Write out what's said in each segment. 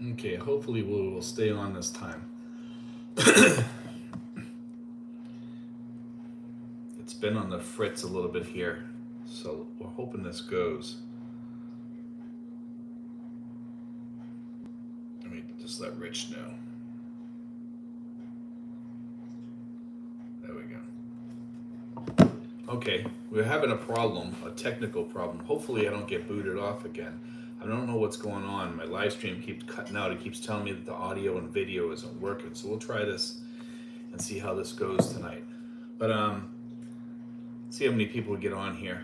Okay, hopefully we'll stay on this time. It's been on the fritz a little bit here, so we're hoping this goes. Let me just let Rich know. There we go. Okay, we're having a problem, a technical problem. Hopefully, I don't get booted off again. I don't know what's going on. My live stream keeps cutting out. It keeps telling me that the audio and video isn't working. So we'll try this and see how this goes tonight. But see how many people we get on here.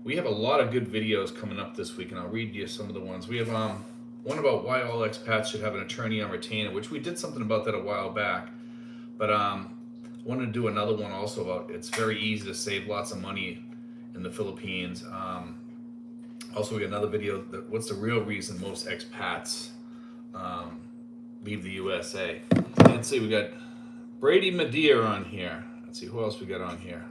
We have a lot of good videos coming up this week, and I'll read you some of the ones. We have one about why all expats should have an attorney on retainer, which we did something about that a while back. But I wanted to do another one also about it's very easy to save lots of money in the Philippines. Also, we got another video that what's the real reason most expats leave the USA. Let's see, we got Brady Medea on here. Let's see who else we got on here.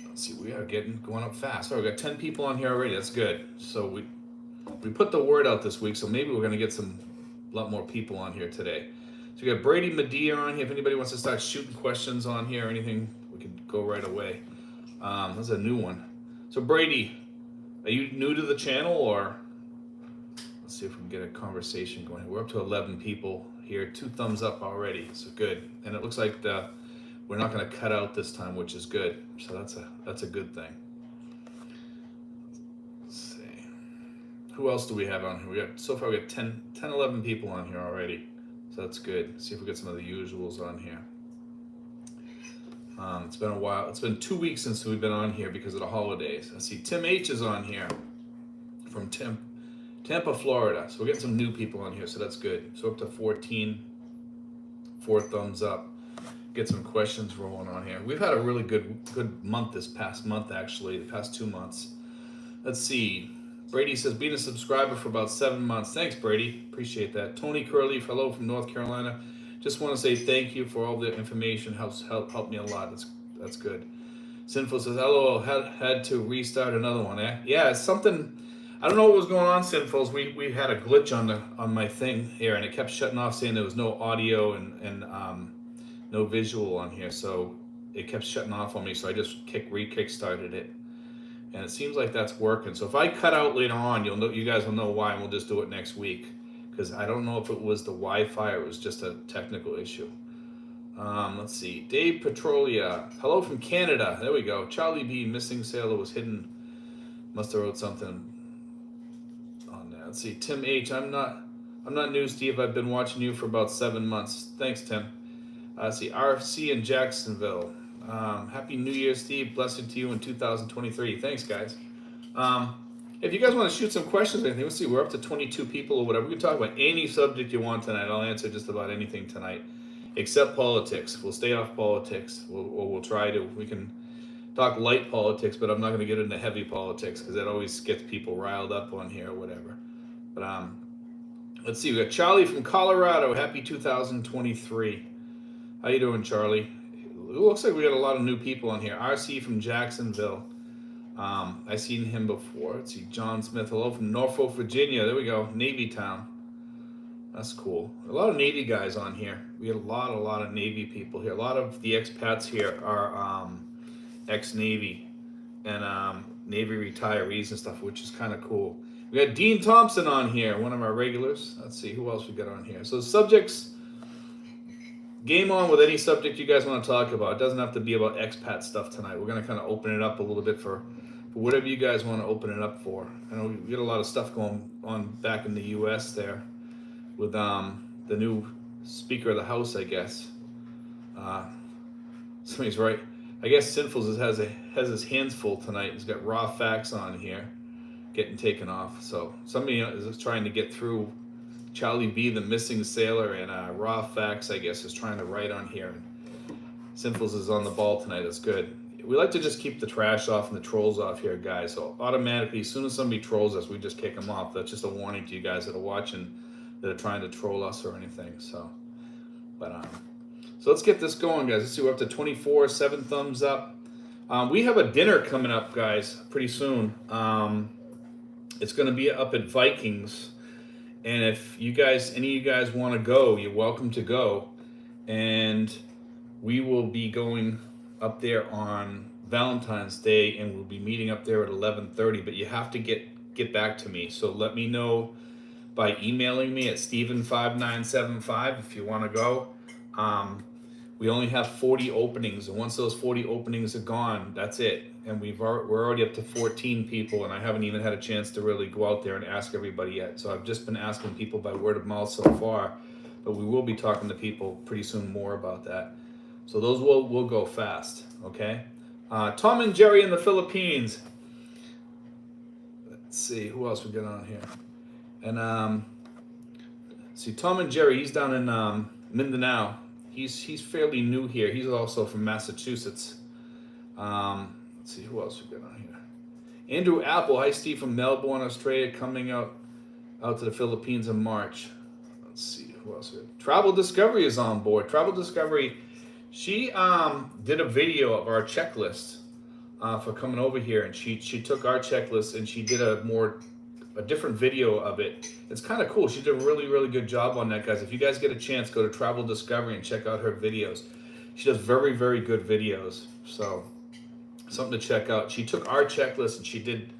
Let's see, we are going up fast. Oh, we got 10 people on here already. That's good. So we put the word out this week, so maybe we're gonna get a lot more people on here today. So we got Brady Medea on here. If anybody wants to start shooting questions on here or anything, we could go right away. That's a new one. So Brady, are you new to the channel, or let's see if we can get a conversation going. We're up to 11 people here. 2 thumbs up already, so good. And it looks like we're not going to cut out this time, which is good. So that's a good thing. Let's see. Who else do we have on here? So far we got 10, 11 people on here already. So that's good. Let's see if we get some of the usuals on here. It's been a while. It's been 2 weeks since we've been on here because of the holidays. I see Tim H is on here from Tampa, Florida. So we're getting some new people on here, so that's good. So up to 14, 4 thumbs up. Get some questions rolling on here. We've had a really good month this past month, actually, the past 2 months. Let's see. Brady says, being a subscriber for about 7 months. Thanks, Brady. Appreciate that. Tony Curley, hello from North Carolina. Just want to say thank you for all the information. Helped me a lot. That's good. Sinful says, LOL, had to restart another one. Yeah, it's something. I don't know what was going on, Sinfuls. We had a glitch on my thing here, and it kept shutting off, saying there was no audio and no visual on here. So it kept shutting off on me. So I just kick-started it, and it seems like that's working. So if I cut out later on, you guys will know why, and we'll just do it next week. Because I don't know if it was the Wi-Fi or it was just a technical issue. Let's see. Dave Petrolia. Hello from Canada. There we go. Charlie B. Missing sailor was hidden. Must have wrote something on that. Let's see. Tim H. I'm not new, Steve. I've been watching you for about 7 months. Thanks, Tim. Let's see. RFC in Jacksonville. Happy New Year, Steve. Blessed to you in 2023. Thanks, guys. If you guys want to shoot some questions or anything, let's see, we're up to 22 people or whatever. We can talk about any subject you want tonight. I'll answer just about anything tonight, except politics. We'll stay off politics. We'll try to. We can talk light politics, but I'm not going to get into heavy politics because that always gets people riled up on here or whatever. But let's see, we got Charlie from Colorado. Happy 2023. How you doing, Charlie? It looks like we got a lot of new people on here. RC from Jacksonville. I've seen him before. Let's see, John Smith. Hello from Norfolk, Virginia. There we go, Navy town. That's cool. A lot of Navy guys on here. We had a lot of Navy people here. A lot of the expats here are ex-Navy and Navy retirees and stuff, which is kind of cool. We got Dean Thompson on here, one of our regulars. Let's see, who else we got on here? So subjects, game on with any subject you guys want to talk about. It doesn't have to be about expat stuff tonight. We're going to kind of open it up a little bit for whatever you guys want to open it up for. I know we got a lot of stuff going on back in the U.S. there with the new Speaker of the House, I guess. Somebody's right. I guess Sinfuls has his hands full tonight. He's got raw facts on here, getting taken off. So somebody is trying to get through Charlie B, the missing sailor, and raw facts, I guess, is trying to write on here. And Sinfuls is on the ball tonight. That's good. We like to just keep the trash off and the trolls off here, guys. So automatically, as soon as somebody trolls us, we just kick them off. That's just a warning to you guys that are watching, that are trying to troll us or anything. So, so let's get this going, guys. Let's see, we're up to 24, 7 thumbs up. We have a dinner coming up, guys, pretty soon. It's going to be up at Vikings, And if you guys, any of you guys want to go, you're welcome to go. And we will be going up there on Valentine's Day, and we'll be meeting up there at 11:30. But you have to get back to me. So let me know by emailing me at Steven5975 if you want to go. We only have 40 openings, and once those 40 openings are gone, that's it. And we're already up to 14 people, and I haven't even had a chance to really go out there and ask everybody yet. So I've just been asking people by word of mouth so far, but we will be talking to people pretty soon more about that. So those will go fast, okay? Tom and Jerry in the Philippines. Let's see who else we got on here, and see Tom and Jerry. He's down in Mindanao. He's fairly new here. He's also from Massachusetts. Let's see who else we got on here. Andrew Apple, hi Steve from Melbourne, Australia, coming out to the Philippines in March. Let's see who else. Travel Discovery is on board. Travel Discovery, she did a video of our checklist for coming over here, and she took our checklist and she did a different video of it. It's kind of cool. She did a really good job on that, guys. If you guys get a chance, go to Travel Discovery and check out her videos. She does very good videos, so something to check out. She took our checklist and she did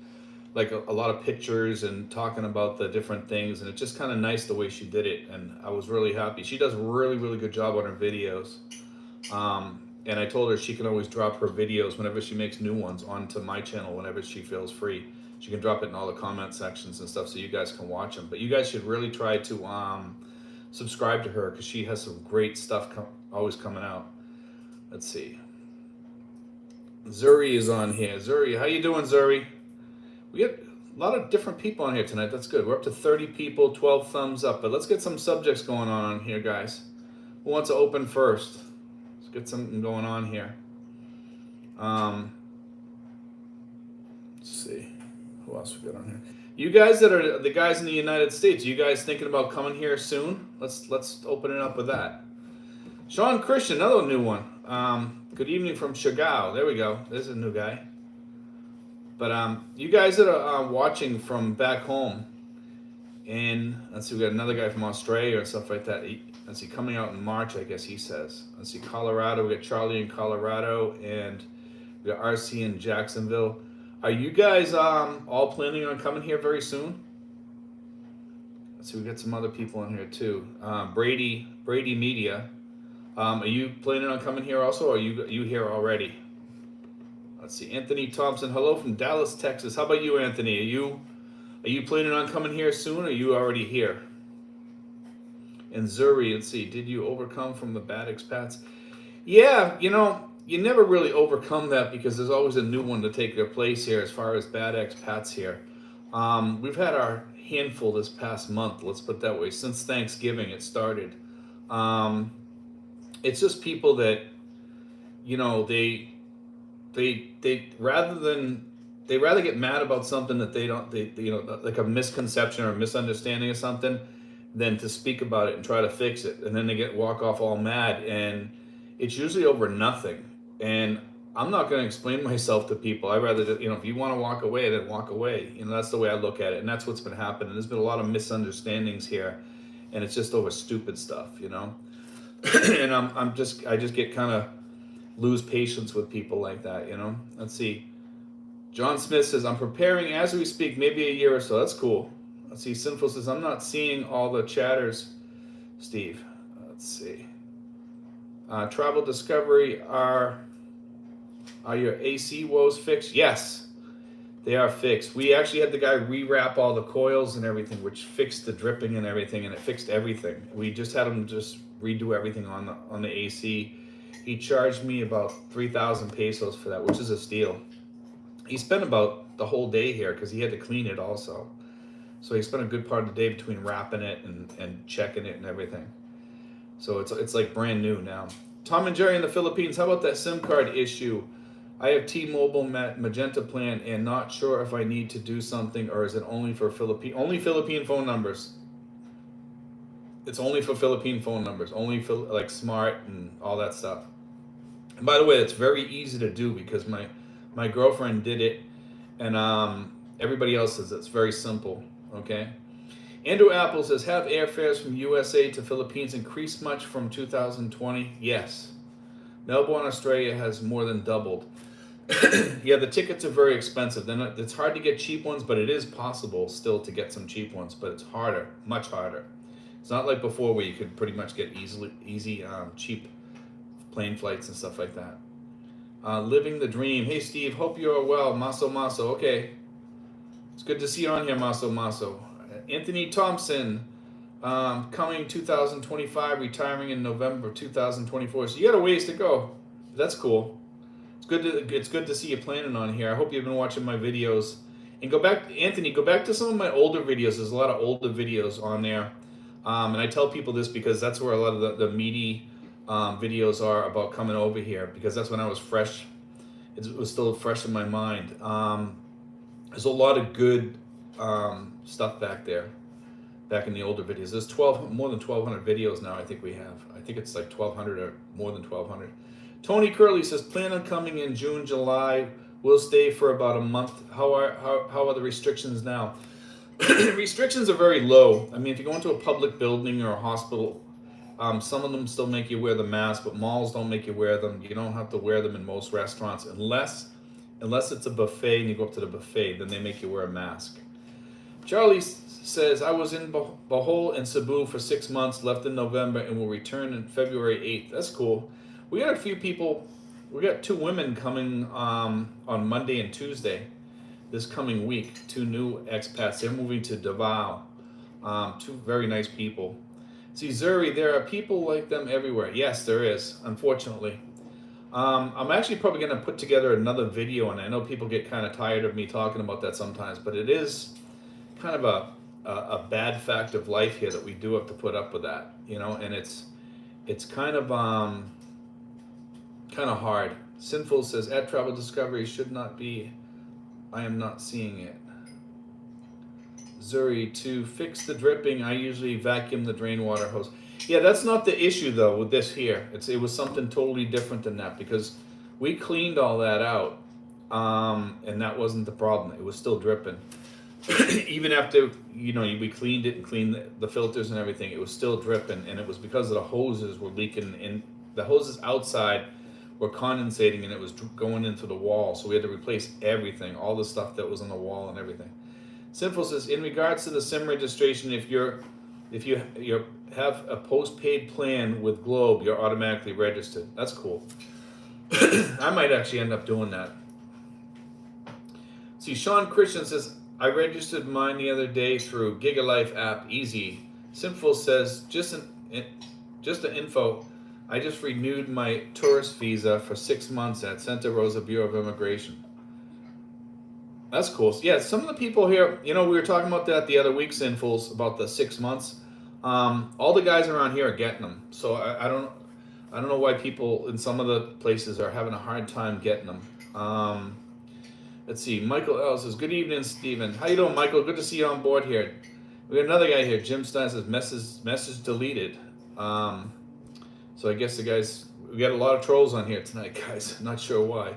like a lot of pictures and talking about the different things, and it's just kind of nice the way she did it, and I was really happy. She does really good job on her videos. And I told her she can always drop her videos whenever she makes new ones onto my channel whenever she feels free. She can drop it in all the comment sections and stuff so you guys can watch them. But you guys should really try to subscribe to her because she has some great stuff always coming out. Let's see. Zuri is on here. Zuri, how you doing, Zuri? We got a lot of different people on here tonight. That's good. We're up to 30 people, 12 thumbs up. But let's get some subjects going on here, guys. Who wants to open first? Let's get something going on here. Let's see. Who else we got on here? You guys that are the guys in the United States, you guys thinking about coming here soon? Let's open it up with that. Sean Christian, another new one. Good evening from Chicago. There we go. There's a new guy. But you guys that are watching from back home, and let's see, we got another guy from Australia and stuff like that. Let's see, coming out in March, I guess he says. Let's see, Colorado. We got Charlie in Colorado, and we got RC in Jacksonville. Are you guys all planning on coming here very soon? Let's see, we got some other people in here too. Brady Media. Are you planning on coming here also, or are you here already? Let's see, Anthony Thompson. Hello from Dallas, Texas. How about you, Anthony? Are you planning on coming here soon, or are you already here? And Zuri, let's see, did you overcome from the bad expats? Yeah, you never really overcome that because there's always a new one to take their place here as far as bad expats here. We've had our handful this past month, let's put it that way. Since Thanksgiving it started. It's just people that, they rather get mad about something that they like a misconception or a misunderstanding of something than to speak about it and try to fix it. And then they walk off all mad, and it's usually over nothing. And I'm not going to explain myself to people. I'd rather, if you want to walk away, then walk away. That's the way I look at it. And that's what's been happening. There's been a lot of misunderstandings here, and it's just over stupid stuff, and I just get kind of lose patience with people like that, Let's see. John Smith says, I'm preparing as we speak, maybe a year or so. That's cool. Let's see. Sinful says, I'm not seeing all the chatters, Steve. Let's see. Travel Discovery, are your AC woes fixed? Yes, they are fixed. We actually had the guy rewrap all the coils and everything, which fixed the dripping and everything, and it fixed everything. We just had him just redo everything on the AC. He charged me about 3,000 pesos for that, which is a steal. He spent about the whole day here because he had to clean it also. So he spent a good part of the day between wrapping it and checking it and everything. So it's like brand new now. Tom and Jerry in the Philippines, how about that SIM card issue? I have T-Mobile Magenta plan and not sure if I need to do something, or is it only for only Philippine phone numbers? It's only for Philippine phone numbers, only for like smart and all that stuff. And by the way, it's very easy to do because my girlfriend did it, and everybody else says it's very simple. Okay. Andrew Apple says, have airfares from USA to Philippines increased much from 2020? Yes. Melbourne, Australia has more than doubled. Yeah, the tickets are very expensive. It's hard to get cheap ones, but it is possible still to get some cheap ones, but it's harder, much harder. It's not like before where you could pretty much get cheap plane flights and stuff like that. Living the dream. Hey, Steve, hope you're well. Maso. Okay. It's good to see you on here, Maso. Anthony Thompson, coming 2025, retiring in November 2024. So you got a ways to go. That's cool. It's good to see you planning on here. I hope you've been watching my videos. And go back, Anthony, go back to some of my older videos. There's a lot of older videos on there. And I tell people this because that's where a lot of the meaty videos are about coming over here, because that's when I was fresh. It was still fresh in my mind. There's a lot of good stuff back there, back in the older videos. There's more than 1,200 videos now. I think we have. I think it's like 1,200 or more than 1,200. Tony Curley says, plan on coming in June, July. We'll stay for about a month. How are the restrictions now? Restrictions are very low. I mean, if you go into a public building or a hospital, some of them still make you wear the mask, but malls don't make you wear them. You don't have to wear them in most restaurants unless it's a buffet and you go up to the buffet, then they make you wear a mask. Charlie says, I was in Bohol and Cebu for 6 months, left in November, and will return on February 8th. That's cool. We got a few people. We got 2 women coming on Monday and Tuesday this coming week. 2 new expats. They're moving to Davao. 2 very nice people. See, Zuri, there are people like them everywhere. Yes, there is, unfortunately. I'm actually probably going to put together another video, and I know people get kind of tired of me talking about that sometimes, but it is kind of a bad fact of life here that we do have to put up with that, and it's kind of hard. Sinful says, at Travel Discovery should not be, I am not seeing it. Zuri, to fix the dripping, I usually vacuum the drain water hose. Yeah, that's not the issue though with this here. It was something totally different than that, because we cleaned all that out, and that wasn't the problem. It was still dripping. Even after, we cleaned it and cleaned the filters and everything, it was still dripping, and it was because the hoses were leaking, and the hoses outside were condensating, and it was going into the wall. So we had to replace everything, all the stuff that was on the wall and everything. Sinful says, in regards to the SIM registration, if you have a postpaid plan with Globe, you're automatically registered. That's cool. I might actually end up doing that. See, Sean Christian says, I registered mine the other day through GigaLife app, easy. Sinful says, just the info, I just renewed my tourist visa for 6 months at Santa Rosa Bureau of Immigration. That's cool. Yeah, some of the people here, we were talking about that the other week, Sinfuls, about the 6 months. All the guys around here are getting them. So I don't know why people in some of the places are having a hard time getting them. Let's see. Michael L says, good evening, Stephen. How you doing, Michael? Good to see you on board here. We got another guy here. Jim Stein says, message deleted. So I guess we got a lot of trolls on here tonight, guys. Not sure why.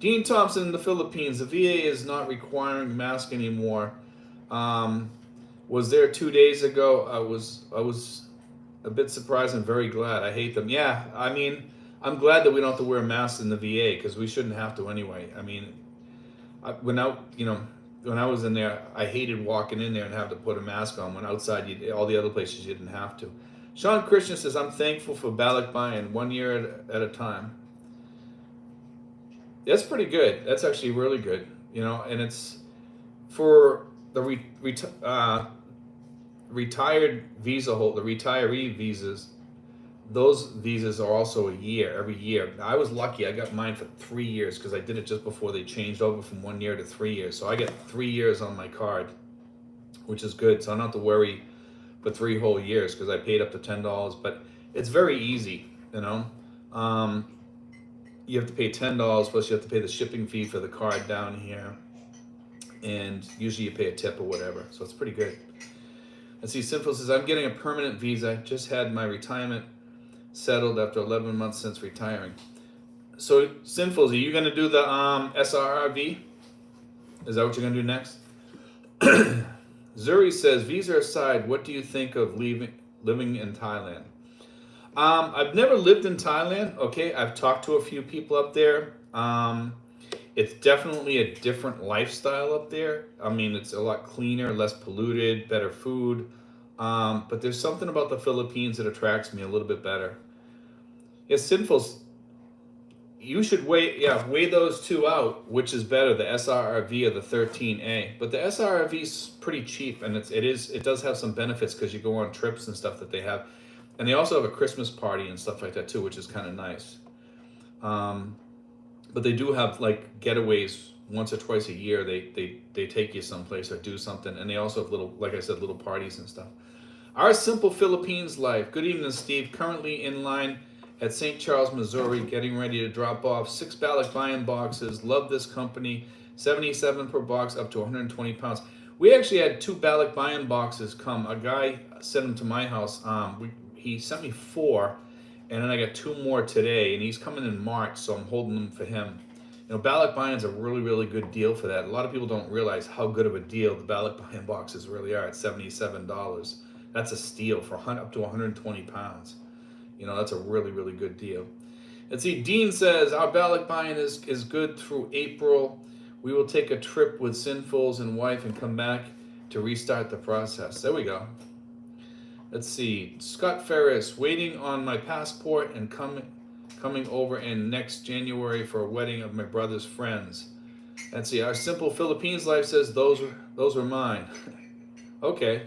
Dean Thompson in the Philippines. The VA is not requiring mask anymore. Was there 2 days ago. I was a bit surprised and very glad. I hate them. Yeah, I mean, I'm glad that we don't have to wear masks in the VA, because we shouldn't have to anyway. I mean, when I was in there, I hated walking in there and having to put a mask on, when outside, all the other places you didn't have to. Sean Christian says, I'm thankful for Balikbayan 1 year at a time. That's pretty good. That's actually really good, and it's for the retired visa holder, the retiree visas. Those visas are also a year, every year. I was lucky. I got mine for 3 years, because I did it just before they changed over from 1 year to 3 years. So I get 3 years on my card, which is good. So I don't have to worry for 3 whole years, because I paid up to $10. But it's very easy, You have to pay $10, plus you have to pay the shipping fee for the card down here. And usually you pay a tip or whatever. So it's pretty good. Let's see, Sinful says, I'm getting a permanent visa. Just had my retirement settled after 11 months since retiring. So, Sinful, are you going to do the SRRV? Is that what you're going to do next? Zuri says, visa aside, what do you think of living in Thailand? I've never lived in Thailand. Okay, I've talked to a few people up there. It's definitely a different lifestyle up there. I mean, it's a lot cleaner, less polluted, better food. But there's something about the Philippines that attracts me a little bit better. It's sinful. You should weigh those two out. Which is better, the SRV or the 13A? But the SRV is pretty cheap, and it does have some benefits because you go on trips and stuff that they have, and they also have a Christmas party and stuff like that too, which is kind of nice. But they do have like getaways once or twice a year. They take you someplace or do something, and they also have little, like I said, little parties and stuff. Our Simple Philippines life. Good evening, Steve. Currently in line at St. Charles, Missouri, getting ready to drop off 6 ballot buy-in boxes. Love this company. 77 per box, up to 120 pounds. We actually had 2 ballot buy-in boxes come. A guy sent them to my house. He sent me 4, and then I got 2 more today, and he's coming in March, so I'm holding them for him. You know, ballot buy-in's a really, really good deal for that. A lot of people don't realize how good of a deal the ballot buy-in boxes really are at $77. That's a steal for up to 120 pounds. You know, that's a really, really good deal. Let's see, Dean says, our ballot buy-in is good through April. We will take a trip with Sinfuls and wife and come back to restart the process. There we go. Let's see, Scott Ferris, waiting on my passport and coming over in next January for a wedding of my brother's friends. Let's see, our Simple Philippines life says, those were mine. Okay.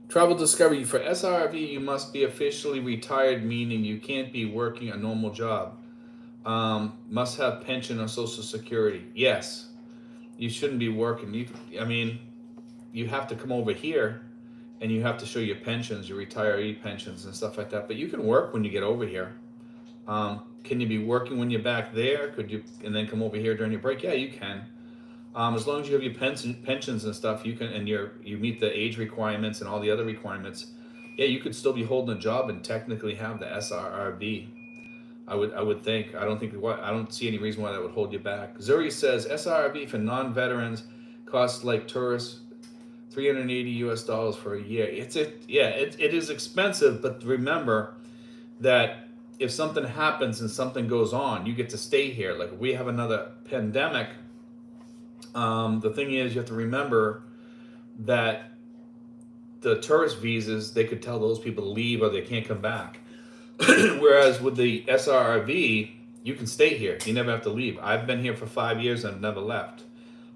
Travel Discovery, for SRV, you must be officially retired, meaning you can't be working a normal job. Must have pension or Social Security. Yes, you shouldn't be working. You have to come over here and you have to show your pensions, your retiree pensions and stuff like that. But you can work when you get over here. Can you be working when you're back there? Could you, and then come over here during your break? Yeah, you can. As long as you have your pensions and stuff, you can, and you meet the age requirements and all the other requirements. Yeah, you could still be holding a job and technically have the SRRB. I would think. I don't see any reason why that would hold you back. Zuri says SRRB for non-veterans costs like tourists $380 for a year. It is expensive, but remember that if something happens and something goes on, you get to stay here. Like if we have another pandemic. The thing is, you have to remember that the tourist visas, they could tell those people to leave or they can't come back. Whereas with the SRRV, you can stay here. You never have to leave. I've been here for 5 years and I've never left.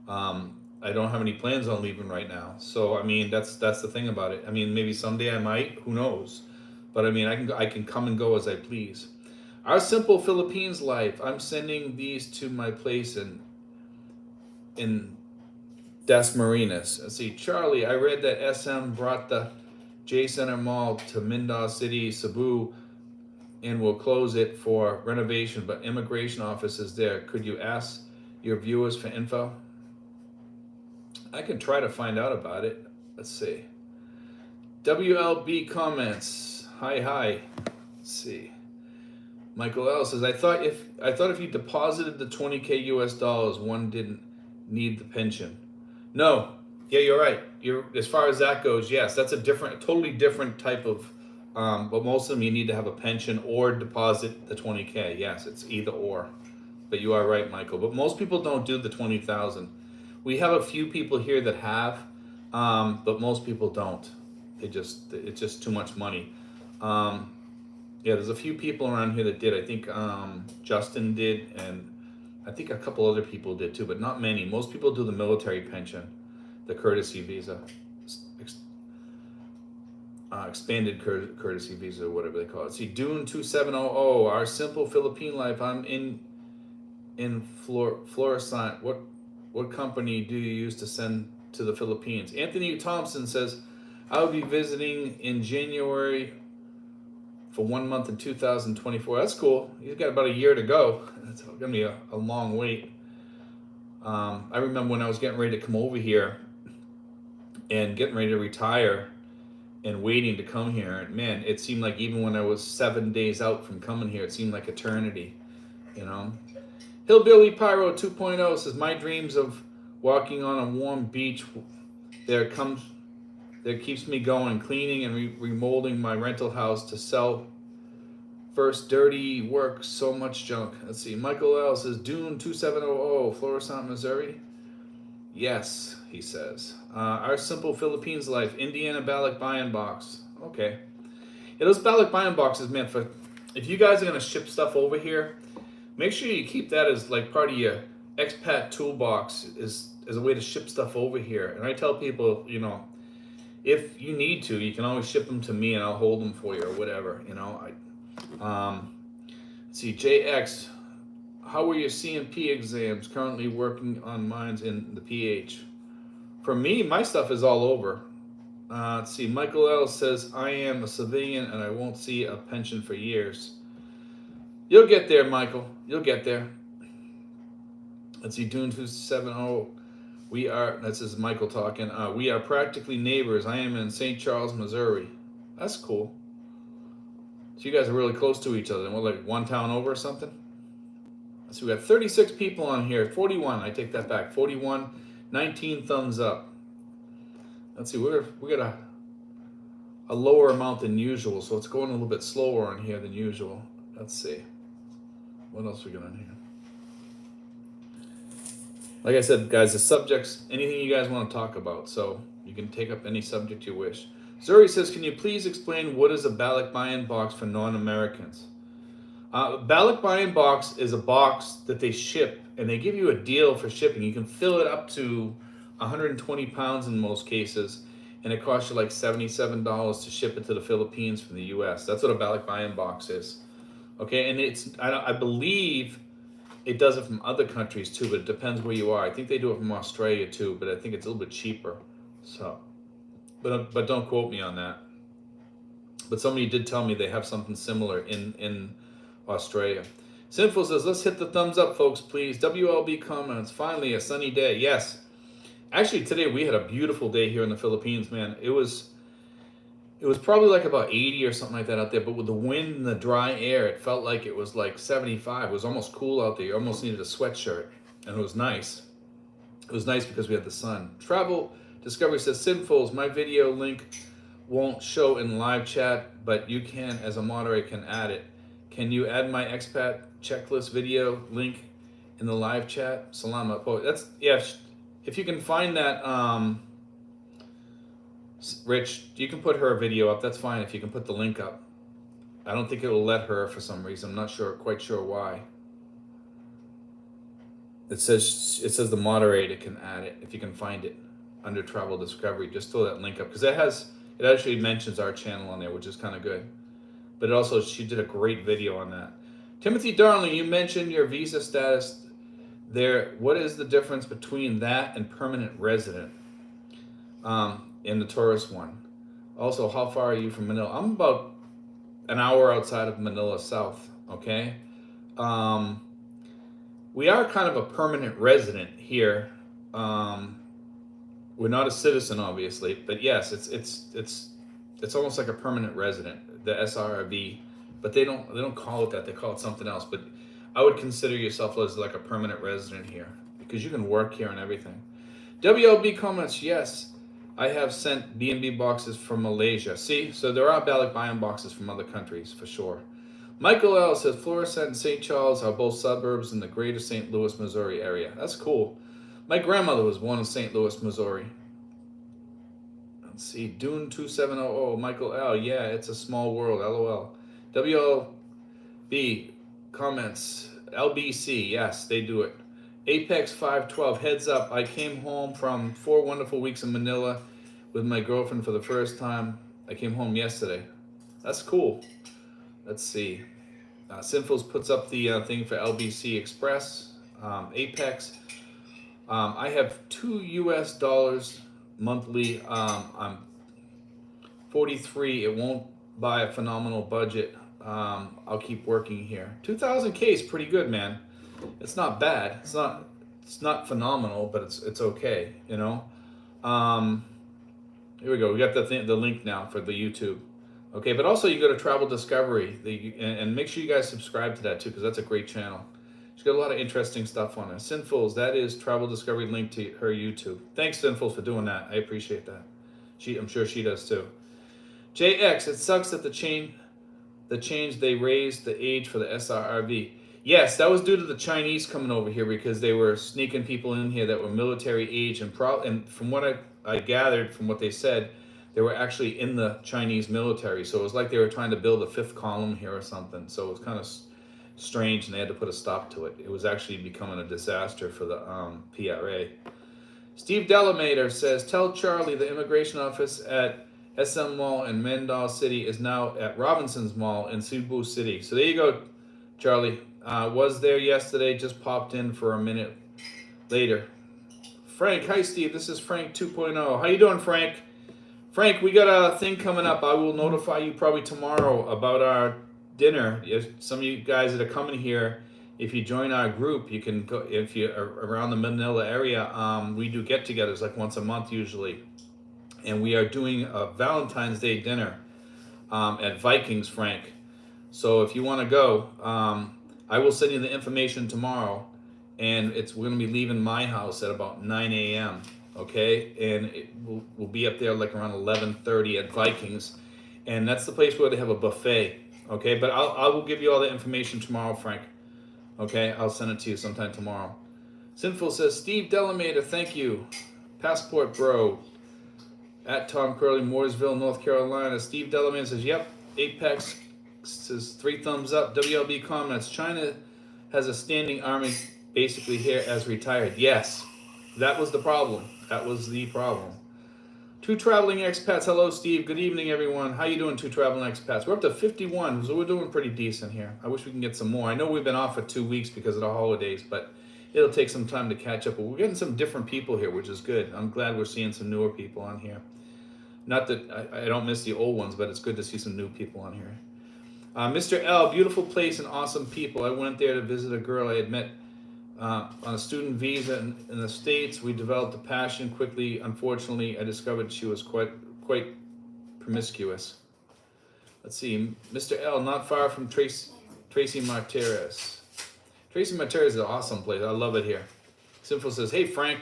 I don't have any plans on leaving right now. So, I mean, that's the thing about it. I mean, maybe someday I might, who knows? But I mean, I can come and go as I please. Our Simple Philippines life. I'm sending these to my place in Das Marinas. Let's see, Charlie, I read that SM brought the J Center Mall to Minda City, Cebu, and will close it for renovation, but immigration office is there. Could you ask your viewers for info? I can try to find out about it. Let's see. WLB comments. Hi. Let's see. Michael L says, I thought if you deposited the 20K US dollars, one didn't need the pension. No, yeah, you're right. As far as that goes, yes, that's a totally different type of. But most of them you need to have a pension or deposit the 20K. Yes, it's either or. But you are right, Michael. But most people don't do the 20,000. We have a few people here that have, but most people don't. It's just too much money. Yeah, there's a few people around here that did. I think Justin did, and I think a couple other people did too, but not many. Most people do the military pension, the courtesy visa, expanded courtesy visa, whatever they call it. See, Dune 2700, our Simple Philippine life. I'm in Florissant. What company do you use to send to the Philippines? Anthony Thompson says, I'll be visiting in January for 1 month in 2024. That's cool. You've got about a year to go. It's going to be a long wait. I remember when I was getting ready to come over here and getting ready to retire and waiting to come here. And man, it seemed like even when I was 7 days out from coming here, it seemed like eternity, you know. Hillbilly Pyro 2.0 says, my dreams of walking on a warm beach. There keeps me going, cleaning and remolding my rental house to sell. First dirty work, so much junk. Let's see. Michael L says Dune 2700, Florissant, Missouri. Yes, he says. Our simple Philippines life, Indiana Balik buy-in box. Okay. Yeah, those Balik buy-in boxes, man, for if you guys are gonna ship stuff over here, make sure you keep that as like part of your expat toolbox as a way to ship stuff over here. And I tell people, you know, if you need to, you can always ship them to me and I'll hold them for you or whatever, you know. Let's see, JX, how were your CMP exams? Currently working on mines in the PH. For me, my stuff is all over. Let's see, Michael L says, I am a civilian and I won't see a pension for years. You'll get there, Michael. You'll get there. Let's see, Dune 270. We are, this is Michael talking. We are practically neighbors. I am in St. Charles, Missouri. That's cool. So you guys are really close to each other. And we're like one town over or something? So we got 36 people on here. 41, I take that back. 41, 19 thumbs up. Let's see, we got a lower amount than usual, so it's going a little bit slower on here than usual. Let's see. What else we got on here? Like I said, guys, the subjects, anything you guys want to talk about, so you can take up any subject you wish. Zuri says, can you please explain what is a Balik buy-in box for non-Americans? Balik buy-in box is a box that they ship, and they give you a deal for shipping. You can fill it up to 120 pounds in most cases, and it costs you like $77 to ship it to the Philippines from the US. That's what a Balik buy-in box is. Okay, and it's, I believe it does it from other countries too, but it depends where you are. I think they do it from Australia too, but I think it's a little bit cheaper. So, but don't quote me on that. But somebody did tell me they have something similar in Australia. Sinful says, let's hit the thumbs up, folks, please. WLB comments, finally a sunny day. Yes. Actually, today we had a beautiful day here in the Philippines, man. It was probably like about 80 or something like that out there, but with the wind and the dry air, it felt like it was like 75. It was almost cool out there. You almost needed a sweatshirt, and it was nice. It was nice because we had the sun. Travel Discovery says, Sinfuls, my video link won't show in live chat, but you can, as a moderator, can add it. Can you add my expat checklist video link in the live chat? Salama. Oh, that's, yeah, if you can find that, Rich, you can put her video up. That's fine if you can put the link up. I don't think it'll let her for some reason. I'm not quite sure why. It says the moderator can add it if you can find it under Travel Discovery. Just throw that link up because it actually mentions our channel on there, which is kind of good. But it also, she did a great video on that. Timothy Darling, you mentioned your visa status there. What is the difference between that and permanent resident? In the tourist one. Also, how far are you from Manila? I'm about an hour outside of Manila South, okay? We are kind of a permanent resident here. We're not a citizen, obviously, but yes, it's almost like a permanent resident, the SRV, but they don't call it that. They call it something else. But I would consider yourself as like a permanent resident here because you can work here and everything. WLB comments, yes. I have sent B&B boxes from Malaysia. See, so there are Balik buy-in boxes from other countries for sure. Michael L says Florissant and St. Charles are both suburbs in the greater St. Louis, Missouri area. That's cool. My grandmother was born in St. Louis, Missouri. Let's see, Dune 2700, Michael L. Yeah, it's a small world, LOL. WLB comments, LBC, yes, they do it. Apex 512, heads up, I came home from 4 wonderful weeks in Manila with my girlfriend for the first time. I came home yesterday. That's cool. Let's see. Sinfuls puts up the thing for LBC Express, Apex. I have $2 monthly. I'm 43. It won't buy a phenomenal budget. I'll keep working here. 2,000K is pretty good, man. It's not bad. It's not phenomenal, but it's okay, you know. Here we go. We got the link now for the YouTube. Okay, but also you go to Travel Discovery and make sure you guys subscribe to that too because that's a great channel. She's got a lot of interesting stuff on her. Sinfuls, that is Travel Discovery link to her YouTube. Thanks, Sinfuls, for doing that. I appreciate that. I'm sure she does too. JX, it sucks that the change they raised the age for the SRRV. Yes, that was due to the Chinese coming over here because they were sneaking people in here that were military age, and from what I gathered from what they said, they were actually in the Chinese military. So it was like they were trying to build a fifth column here or something. So it was kind of strange, and they had to put a stop to it. It was actually becoming a disaster for the PRA. Steve Delamater says, tell Charlie the immigration office at SM Mall in Mandal City is now at Robinson's Mall in Cebu City. So there you go, Charlie. Was there yesterday, just popped in for a minute later. Frank, hi Steve, this is Frank 2.0. How you doing, Frank? Frank, we got a thing coming up. I will notify you probably tomorrow about our dinner. If some of you guys that are coming here, if you join our group, you can go. If you're around the Manila area, we do get-togethers like once a month usually, and we are doing a Valentine's Day dinner at Vikings, Frank. So if you want to go, I will send you the information tomorrow, and we're going to be leaving my house at about 9 a.m. Okay, and we'll be up there like around 11:30 at Vikings, and that's the place where they have a buffet. Okay, but I will give you all the information tomorrow, Frank. Okay, I'll send it to you sometime tomorrow. Sinful says, Steve Delamater, thank you. Passport Bro at Tom Curley, Mooresville, North Carolina. Steve Delamater says, yep. Apex says 3 thumbs up. WLB comments, China has a standing army basically here as retired. Yes, that was the problem. That was the problem. 2 traveling expats. Hello, Steve. Good evening, everyone. How you doing, 2 traveling expats? We're up to 51, so we're doing pretty decent here. I wish we can get some more. I know we've been off for 2 weeks because of the holidays, but it'll take some time to catch up. But we're getting some different people here, which is good. I'm glad we're seeing some newer people on here. Not that I don't miss the old ones, but it's good to see some new people on here. Mr. L, beautiful place and awesome people. I went there to visit a girl I had met on a student visa in the States. We developed a passion quickly. Unfortunately, I discovered she was quite promiscuous. Let's see, Mr. L, not far from Tracy Martirez. Tracy Martirez is an awesome place. I love it here. Simple says, hey, Frank.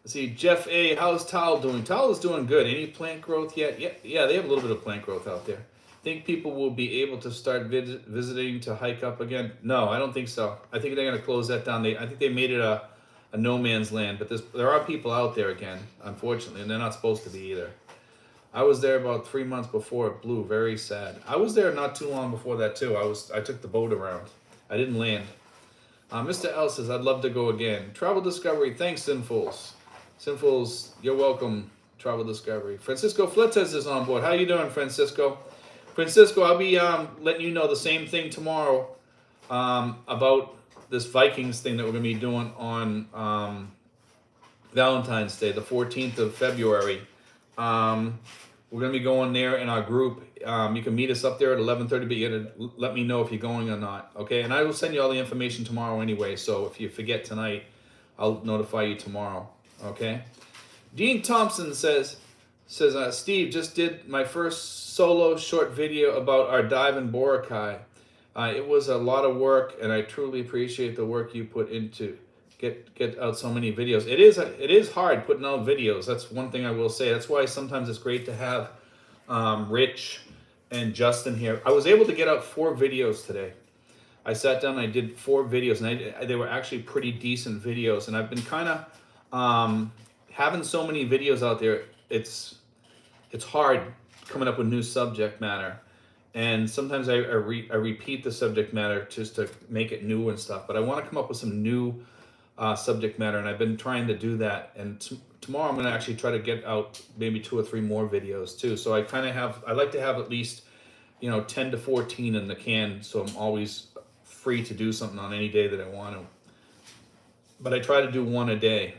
Let's see, Jeff A, how's Tal doing? Tal is doing good. Any plant growth yet? Yeah, they have a little bit of plant growth out there. Think people will be able to start visiting to hike up again? No, I don't think so. I think they're going to close that down. I think they made it a no man's land, but there are people out there again, unfortunately, and they're not supposed to be either. I was there about 3 months before it blew. Very sad. I was there not too long before that too. I took the boat around. I didn't land. Mr. L says, I'd love to go again. Travel Discovery, thanks, Sinfuls. Sinfuls, you're welcome, Travel Discovery. Francisco Flites is on board. How you doing, Francisco? Francisco, I'll be letting you know the same thing tomorrow about this Vikings thing that we're going to be doing on Valentine's Day, the 14th of February. We're going to be going there in our group. You can meet us up there at 11:30, but you got to let me know if you're going or not, okay? And I will send you all the information tomorrow anyway, so if you forget tonight, I'll notify you tomorrow, okay? Dean Thompson says, Steve, just did my first solo short video about our dive in Boracay. It was a lot of work, and I truly appreciate the work you put into get out so many videos. It is hard putting out videos. That's one thing I will say. That's why sometimes it's great to have Rich and Justin here. I was able to get out 4 videos today. I sat down and I did 4 videos, and they were actually pretty decent videos. And I've been kind of having so many videos out there. It's hard coming up with new subject matter, and sometimes I repeat the subject matter just to make it new and stuff. But I want to come up with some new subject matter, and I've been trying to do that. And tomorrow I'm going to actually try to get out maybe 2 or 3 more videos too. So I like to have at least 10 to 14 in the can, so I'm always free to do something on any day that I want to. But I try to do 1 a day,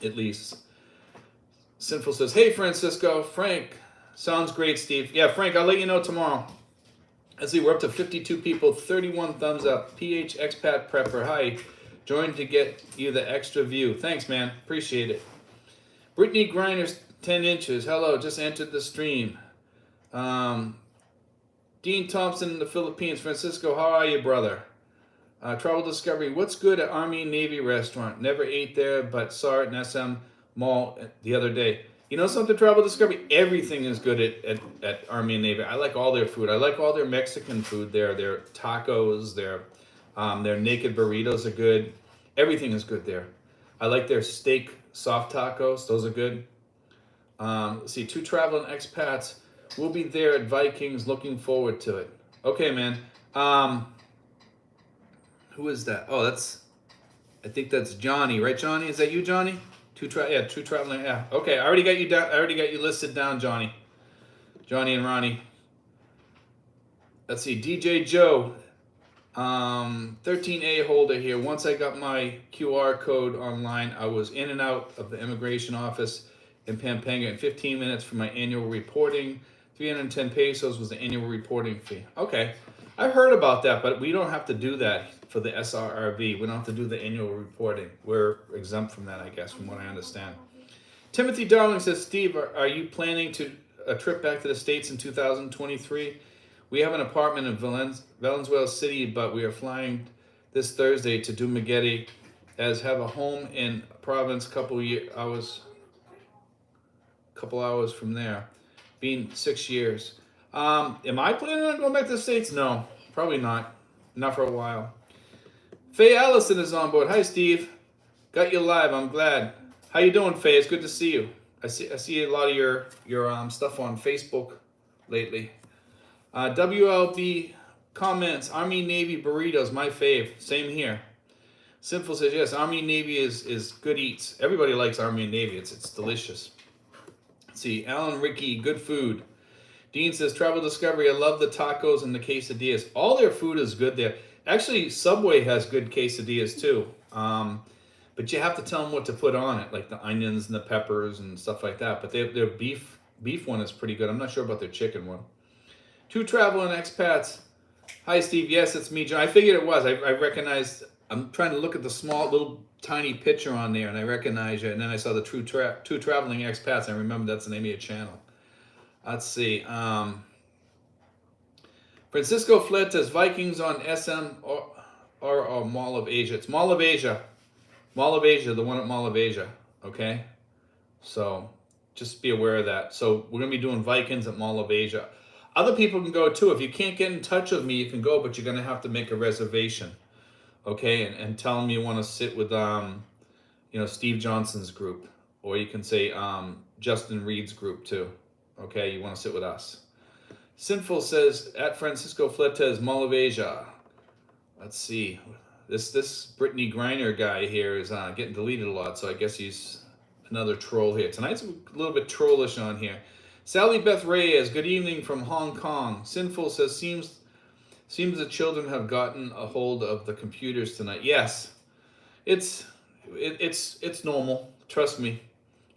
at least. Sinful says, hey, Francisco. Frank, sounds great, Steve. Yeah, Frank, I'll let you know tomorrow. Let's see, we're up to 52 people, 31 thumbs up. PH Expat Prepper, hi. Joined to get you the extra view. Thanks, man. Appreciate it. Brittany Grinders, 10 inches. Hello, just entered the stream. Dean Thompson in the Philippines. Francisco, how are you, brother? Travel Discovery. What's good at Army and Navy restaurant? Never ate there, but saw it in SM Mall the other day. You know something, Travel Discovery? Everything is good at Army and Navy. I like all their food. I like all their Mexican food there. Their tacos, their naked burritos are good. Everything is good there. I like their steak soft tacos. Those are good. Let's see, 2 traveling expats. We'll be there at Vikings. Looking forward to it. Okay, man. Who is that? Oh, I think that's Johnny, right, Johnny? Is that you, Johnny? Two traveling. Yeah. Okay, I already got you down. I already got you listed down, Johnny. Johnny and Ronnie. Let's see, DJ Joe. 13A holder here. Once I got my QR code online, I was in and out of the immigration office in Pampanga in 15 minutes for my annual reporting. 310 pesos was the annual reporting fee. Okay, I heard about that, but we don't have to do that for the SRRV. We don't have to do the annual reporting. We're exempt from that, I guess, from what I understand. Timothy Darling says, Steve, are you planning a trip back to the States in 2023? We have an apartment in Valenzuela City, but we are flying this Thursday to Dumaguete, as have a home in province couple hours from there, being 6 years. Am I planning on going back to the States? No, probably not. Not for a while. Faye Allison is on board. Hi, Steve. Got you live. I'm glad. How you doing, Faye? It's good to see you. I see a lot of your stuff on Facebook lately. WLB comments, Army Navy burritos, my fave. Same here. Sinful says, yes, Army Navy is good eats. Everybody likes Army and Navy. It's delicious. Let's see, Alan Ricky, good food. Dean says, Travel Discovery, I love the tacos and the quesadillas. All their food is good there. Actually, Subway has good quesadillas too. But you have to tell them what to put on it, like the onions and the peppers and stuff like that. But their beef one is pretty good. I'm not sure about their chicken one. 2 traveling expats. Hi, Steve. Yes, it's me, John. I figured it was. I recognized. I'm trying to look at the small, little, tiny picture on there, and I recognize you. And then I saw the 2 traveling expats. I remember that's the name of your channel. Let's see. Francisco Fletes, Vikings on SM or Mall of Asia. It's Mall of Asia. Mall of Asia, the one at Mall of Asia. Okay? So just be aware of that. So we're going to be doing Vikings at Mall of Asia. Other people can go too. If you can't get in touch with me, you can go, but you're going to have to make a reservation. Okay? And tell them you want to sit with, Steve Johnson's group. Or you can say Justin Reed's group too. Okay? You want to sit with us. Sinful says, at Francisco Fletes, Mall of Asia. Let's see. This Brittany Griner guy here is getting deleted a lot, so I guess he's another troll here. Tonight's a little bit trollish on here. Sally Beth Reyes, good evening from Hong Kong. Sinful says, seems the children have gotten a hold of the computers tonight. Yes, it's normal. Trust me.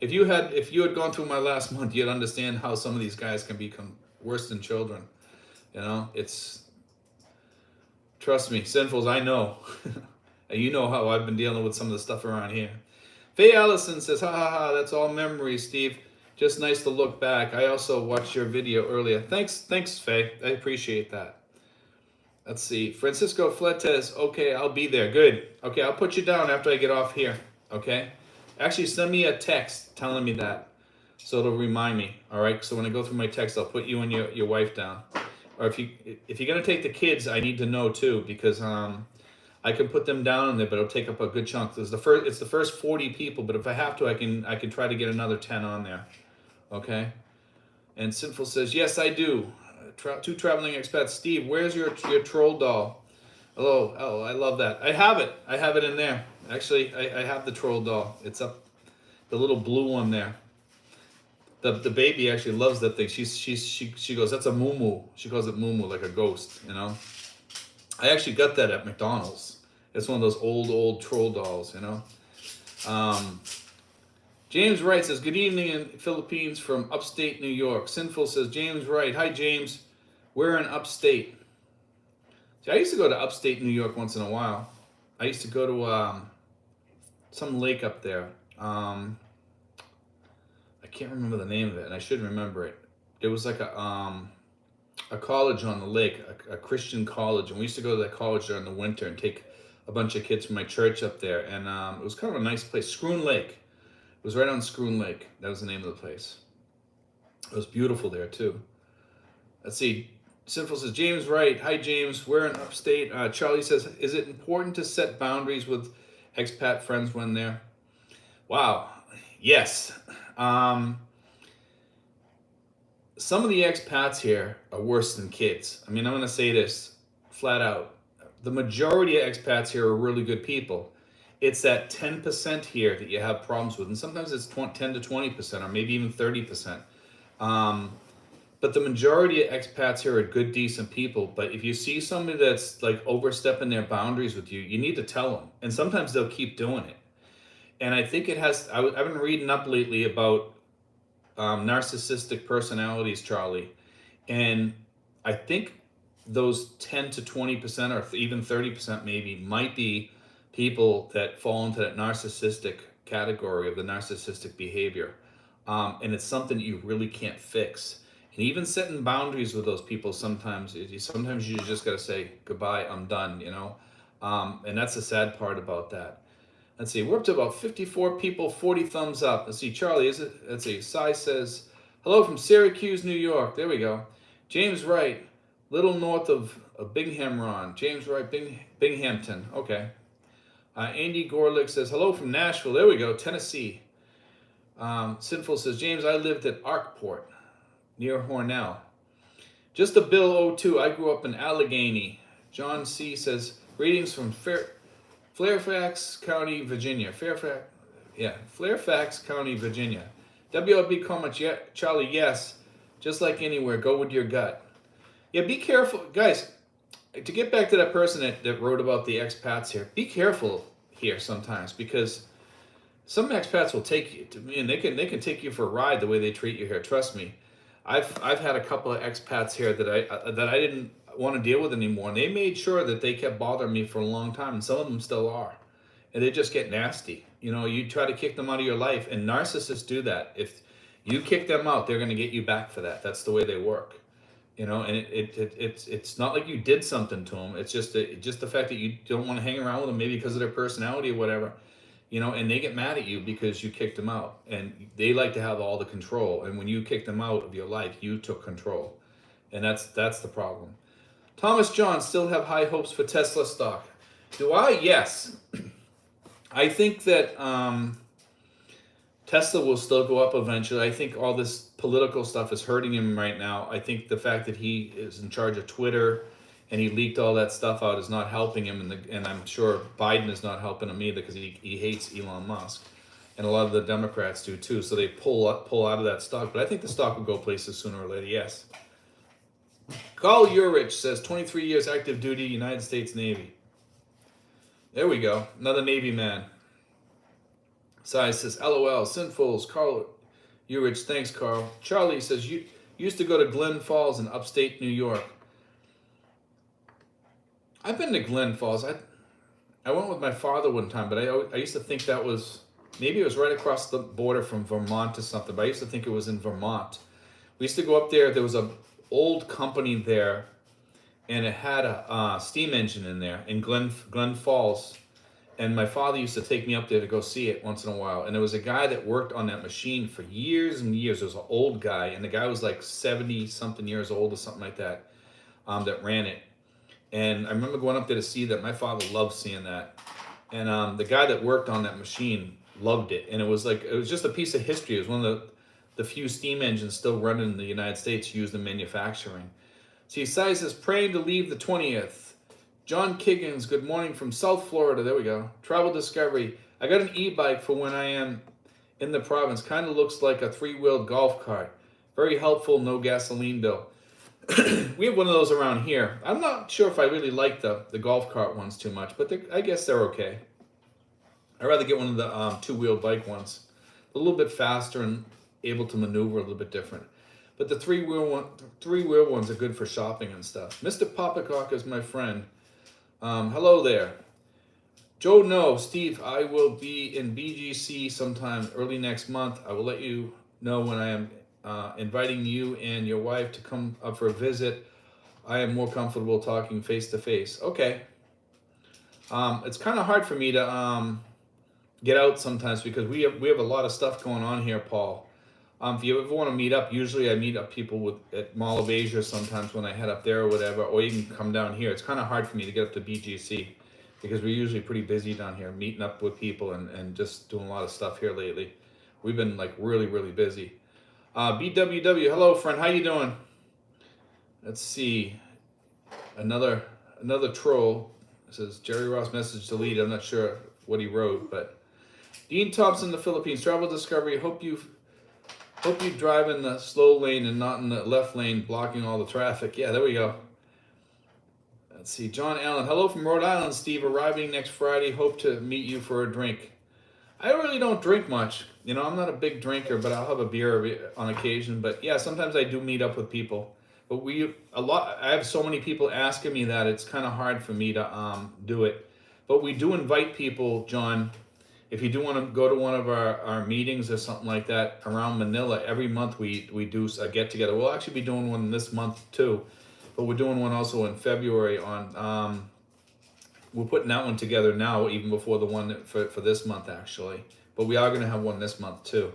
If you had gone through my last month, you'd understand how some of these guys can become worse than children. Trust me, Sinfuls, I know. And you know how I've been dealing with some of the stuff around here. Faye Allison says, ha ha ha, that's all memories, Steve. Just nice to look back. I also watched your video earlier. Thanks, Faye. I appreciate that. Let's see. Francisco Fletes, okay, I'll be there. Good. Okay, I'll put you down after I get off here. Okay? Actually, send me a text telling me that. So it'll remind me. All right? So when I go through my text, I'll put you and your wife down. Or if you're gonna take the kids, I need to know too, because I can put them down in there, but it'll take up a good chunk. It's the first 40 people, but if I have to, I can try to get another 10 on there. Okay? And Sinful says, yes, I do. 2 traveling expats. Steve, where's your troll doll? Hello. Oh, I love that. I have it in there. Actually, I have the troll doll. It's up, the little blue one there. The baby actually loves that thing. She goes, that's a moo-moo. She calls it moo-moo, like a ghost, I actually got that at McDonald's. It's one of those old troll dolls, James Wright says, good evening in Philippines from upstate New York. Sinful says, James Wright. Hi, James. We're in upstate. See, I used to go to upstate New York once in a while. I used to go to some lake up there. I can't remember the name of it, and I should remember it. It was like a college on the lake, a Christian college, and we used to go to that college during the winter and take a bunch of kids from my church up there, and it was kind of a nice place. Scroon Lake. It was right on Scroon Lake. That was the name of the place. It was beautiful there too. Let's see. Sinful says, James Wright. Hi, James. We're in upstate. Charlie says, is it important to set boundaries with expat friends when they're... Wow. Yes. Some of the expats here are worse than kids. I mean, I'm going to say this flat out. The majority of expats here are really good people. It's that 10% here that you have problems with. And sometimes it's 10 to 20% or maybe even 30%. But the majority of expats here are good, decent people. But if you see somebody that's like overstepping their boundaries with you, you need to tell them. And sometimes they'll keep doing it. And I think it has, I've been reading up lately about narcissistic personalities, Charlie. And I think those 10 to 20% or even 30% maybe might be people that fall into that narcissistic category of the narcissistic behavior. And it's something you really can't fix. And even setting boundaries with those people sometimes you just got to say, goodbye, I'm done, you know? And that's the sad part about that. Let's see, we're up to about 54 people, 40 thumbs up. Let's see, Charlie, is it? Let's see, Cy says, hello from Syracuse, New York. There we go. James Wright, little north of Binghamton. James Wright, Binghamton. Okay. Andy Gorlick says, hello from Nashville. There we go, Tennessee. Sinful says, James, I lived at Arkport, near Hornell. Just a Bill 02, I grew up in Allegheny. John C. says, greetings from Fairfax County, Virginia. Fairfax County, Virginia. WLB comments, yeah, Charlie, yes. Just like anywhere, go with your gut. Yeah, be careful. Guys, to get back to that person that wrote about the expats here, be careful here sometimes, because some expats will take you to me, and they can take you for a ride the way they treat you here. Trust me. I've had a couple of expats here that I didn't want to deal with anymore, and they made sure that they kept bothering me for a long time, and some of them still are, and they just get nasty. You know, you try to kick them out of your life, and narcissists do that. If you kick them out, they're going to get you back for that. That's the way they work. You know, and it's not like you did something to them. It's just the fact that you don't want to hang around with them, maybe because of their personality or whatever. You know, and they get mad at you because you kicked them out, and they like to have all the control. And when you kicked them out of your life, you took control, and that's the problem. Thomas John, still have high hopes for Tesla stock. Do I? Yes. I think that Tesla will still go up eventually. I think all this political stuff is hurting him right now. I think the fact that he is in charge of Twitter and he leaked all that stuff out is not helping him, and I'm sure Biden is not helping him either, because he hates Elon Musk, and a lot of the Democrats do too. So they pull out of that stock. But I think the stock will go places sooner or later. Yes. Carl Urich says 23 years active duty, United States Navy. There we go. Another Navy man. Sai says, LOL, Sinfuls. Carl Urich, thanks, Carl. Charlie says, you used to go to Glen Falls in upstate New York. I've been to Glen Falls. I went with my father one time, but I used to think that was, maybe it was right across the border from Vermont or something, but I used to think it was in Vermont. We used to go up there. There was a old company there, and it had a steam engine in there in Glen Falls. And my father used to take me up there to go see it once in a while. And there was a guy that worked on that machine for years and years. There was an old guy, and the guy was like 70-something years old or something like that, that ran it. And I remember going up there to see that. My father loved seeing that. And the guy that worked on that machine loved it. And it was just a piece of history. It was one of the few steam engines still running in the United States used in manufacturing. See, Sai says, praying to leave the 20th. John Kiggins, good morning from South Florida. There we go. Travel Discovery. I got an e-bike for when I am in the province. Kind of looks like a 3-wheeled golf cart. Very helpful, no gasoline bill. We have one of those around here. I'm not sure if I really like the golf cart ones too much, but I guess they're okay. I'd rather get one of the 2-wheeled bike ones. A little bit faster and able to maneuver a little bit different. But the 3-wheel ones are good for shopping and stuff. Mr. Poppycock is my friend. Hello there. Joe, no. Steve, I will be in BGC sometime early next month. I will let you know when I am inviting you and your wife to come up for a visit. I am more comfortable talking face to face. Okay. It's kind of hard for me to get out sometimes because we have a lot of stuff going on here, Paul. If you ever want to meet up, usually I meet up people at Mall of Asia sometimes when I head up there or whatever, or you can come down here. It's kind of hard for me to get up to BGC because we're usually pretty busy down here, meeting up with people and just doing a lot of stuff here lately. We've been like really, really busy. BWW, hello friend, how you doing? Let's see. Another troll. It says Jerry Ross message deleted. I'm not sure what he wrote, but Dean Thompson, the Philippines travel discovery. Hope you drive in the slow lane and not in the left lane, blocking all the traffic. Yeah, there we go. Let's see. John Allen, hello from Rhode Island, Steve. Arriving next Friday. Hope to meet you for a drink. I really don't drink much. You know, I'm not a big drinker, but I'll have a beer on occasion. But yeah, sometimes I do meet up with people. But I have so many people asking me that it's kind of hard for me to do it. But we do invite people, John. If you do want to go to one of our meetings or something like that around Manila, every month we do a get together. We'll actually be doing one this month too, but we're doing one also in February on. We're putting that one together now, even before the one for this month actually. But we are going to have one this month too.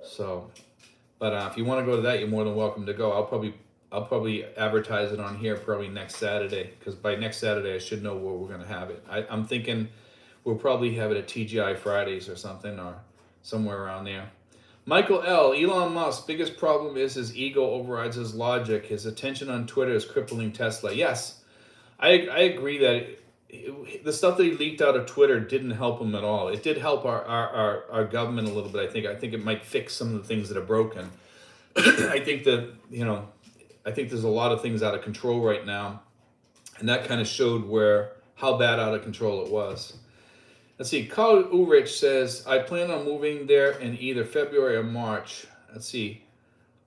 So, but if you want to go to that, you're more than welcome to go. I'll probably advertise it on here probably next Saturday, because by next Saturday I should know where we're going to have it. I'm thinking we'll probably have it at TGI Fridays or something, or somewhere around there. Michael L. Elon Musk's biggest problem is his ego overrides his logic. His attention on Twitter is crippling Tesla. Yes, I agree that the stuff that he leaked out of Twitter didn't help him at all. It did help our government a little bit, I think. I think it might fix some of the things that are broken. I think that, I think there's a lot of things out of control right now. And that kind of showed how bad out of control it was. Let's see, Carl Ulrich says, I plan on moving there in either February or March. Let's see.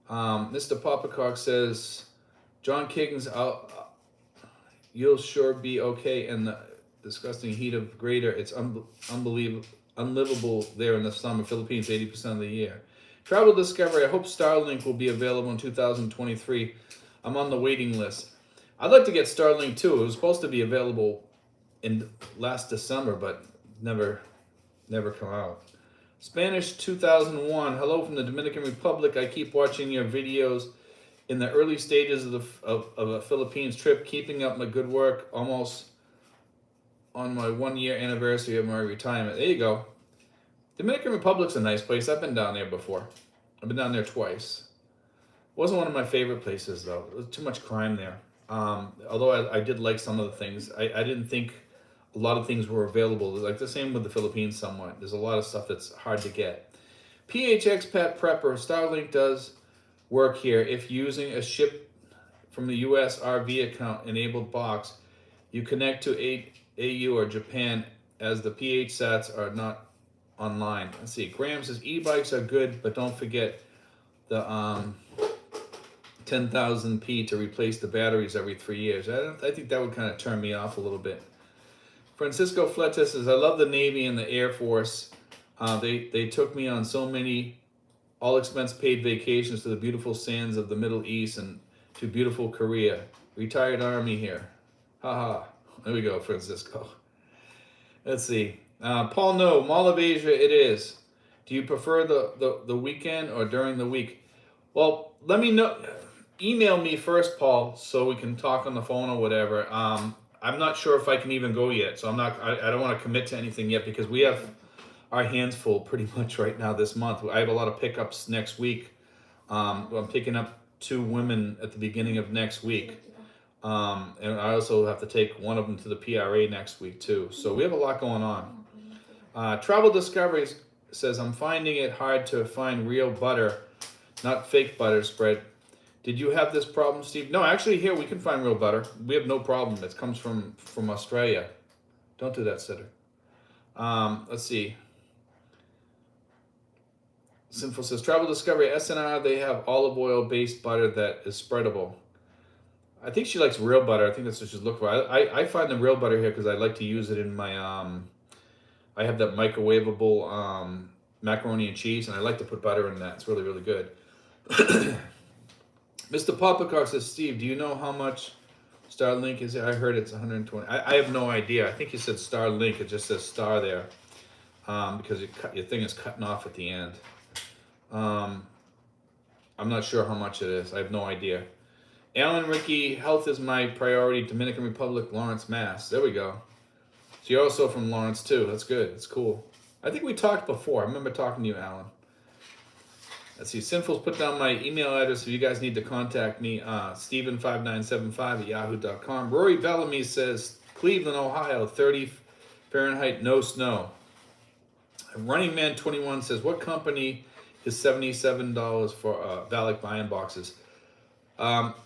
Mr. Popacock says, John Kiggins, you'll sure be okay in the disgusting heat of greater. It's unlivable there in the summer. Philippines, 80% of the year. Travel discovery, I hope Starlink will be available in 2023. I'm on the waiting list. I'd like to get Starlink too. It was supposed to be available in last December, but never come out. Spanish 2001. Hello from the Dominican Republic. I keep watching your videos in the early stages of a Philippines trip, keeping up my good work almost on my 1-year anniversary of my retirement. There you go. Dominican Republic's a nice place. I've been down there before. I've been down there twice. Wasn't one of my favorite places though. There's too much crime there. Although I did like some of the things. I didn't think a lot of things were available. Like the same with the Philippines somewhat. There's a lot of stuff that's hard to get. PH Expat Prepper, Starlink does work here. If using a ship from the US RV account enabled box, you connect to AU or Japan, as the PH sats are not online. Let's see. Graham says e-bikes are good, but don't forget the 10,000p to replace the batteries every 3 years. I think that would kind of turn me off a little bit. Francisco Fletes says, I love the Navy and the Air Force. They took me on so many all expense paid vacations to the beautiful sands of the Middle East and to beautiful Korea. Retired Army here. Haha. There we go, Francisco. Let's see. Paul, no. Mall of Asia it is. Do you prefer the weekend or during the week? Well, let me know. Email me first, Paul, so we can talk on the phone or whatever. I'm not sure if I can even go yet, so I don't want to commit to anything yet because we have our hands full pretty much right now this month. I have a lot of pickups next week. I'm picking up 2 women at the beginning of next week. And I also have to take one of them to the PRA next week too. So we have a lot going on. Travel Discoveries says, I'm finding it hard to find real butter, not fake butter spread. Did you have this problem, Steve? No, actually here we can find real butter. We have no problem. It comes from Australia. Don't do that, Sitter. Let's see. Sinful says, Travel Discovery, SNR, they have olive oil based butter that is spreadable. I think she likes real butter. I think that's what she's looking for. I find the real butter here because I like to use it in my, I have that microwavable macaroni and cheese, and I like to put butter in that. It's really, really good. Mr. Popacar says, Steve, do you know how much Starlink is. I heard it's 120. I have no idea. I think you said Starlink. It just says star there, because your thing is cutting off at the end. Um, I'm not sure how much it is. I have no idea. Alan Ricky, health is my priority. Dominican Republic, Lawrence, Mass. There we go. So you're also from Lawrence too. That's good. That's cool. I think we talked before. I remember talking to you, Alan. Let's see. Sinful's put down my email address if you guys need to contact me. Steven5975 at yahoo.com. Rory Bellamy says, Cleveland, Ohio, 30 Fahrenheit, no snow. Running Man 21 says, what company is $77 for Valak buy-in boxes?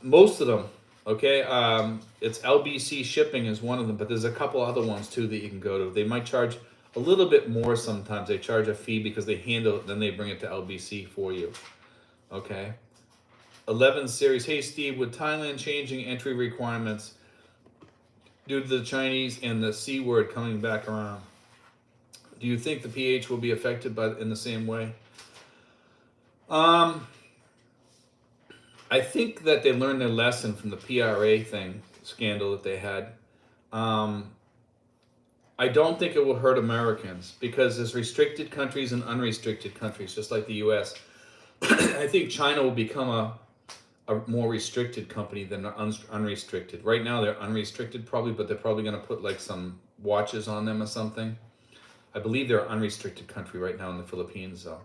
Most of them, okay? It's LBC Shipping is one of them, but there's a couple other ones too that you can go to. They might charge a little bit more sometimes. They charge a fee because they handle it, then they bring it to LBC for you, okay? 11 series, hey Steve, with Thailand changing entry requirements due to the Chinese and the C word coming back around, do you think the pH will be affected in the same way? I think that they learned their lesson from the PRA scandal that they had. I don't think it will hurt Americans because there's restricted countries and unrestricted countries, just like the U.S. I think China will become a more restricted company than unrestricted. Right now they're unrestricted probably, but they're probably going to put like some watches on them or something. I believe they're an unrestricted country right now in the Philippines, though.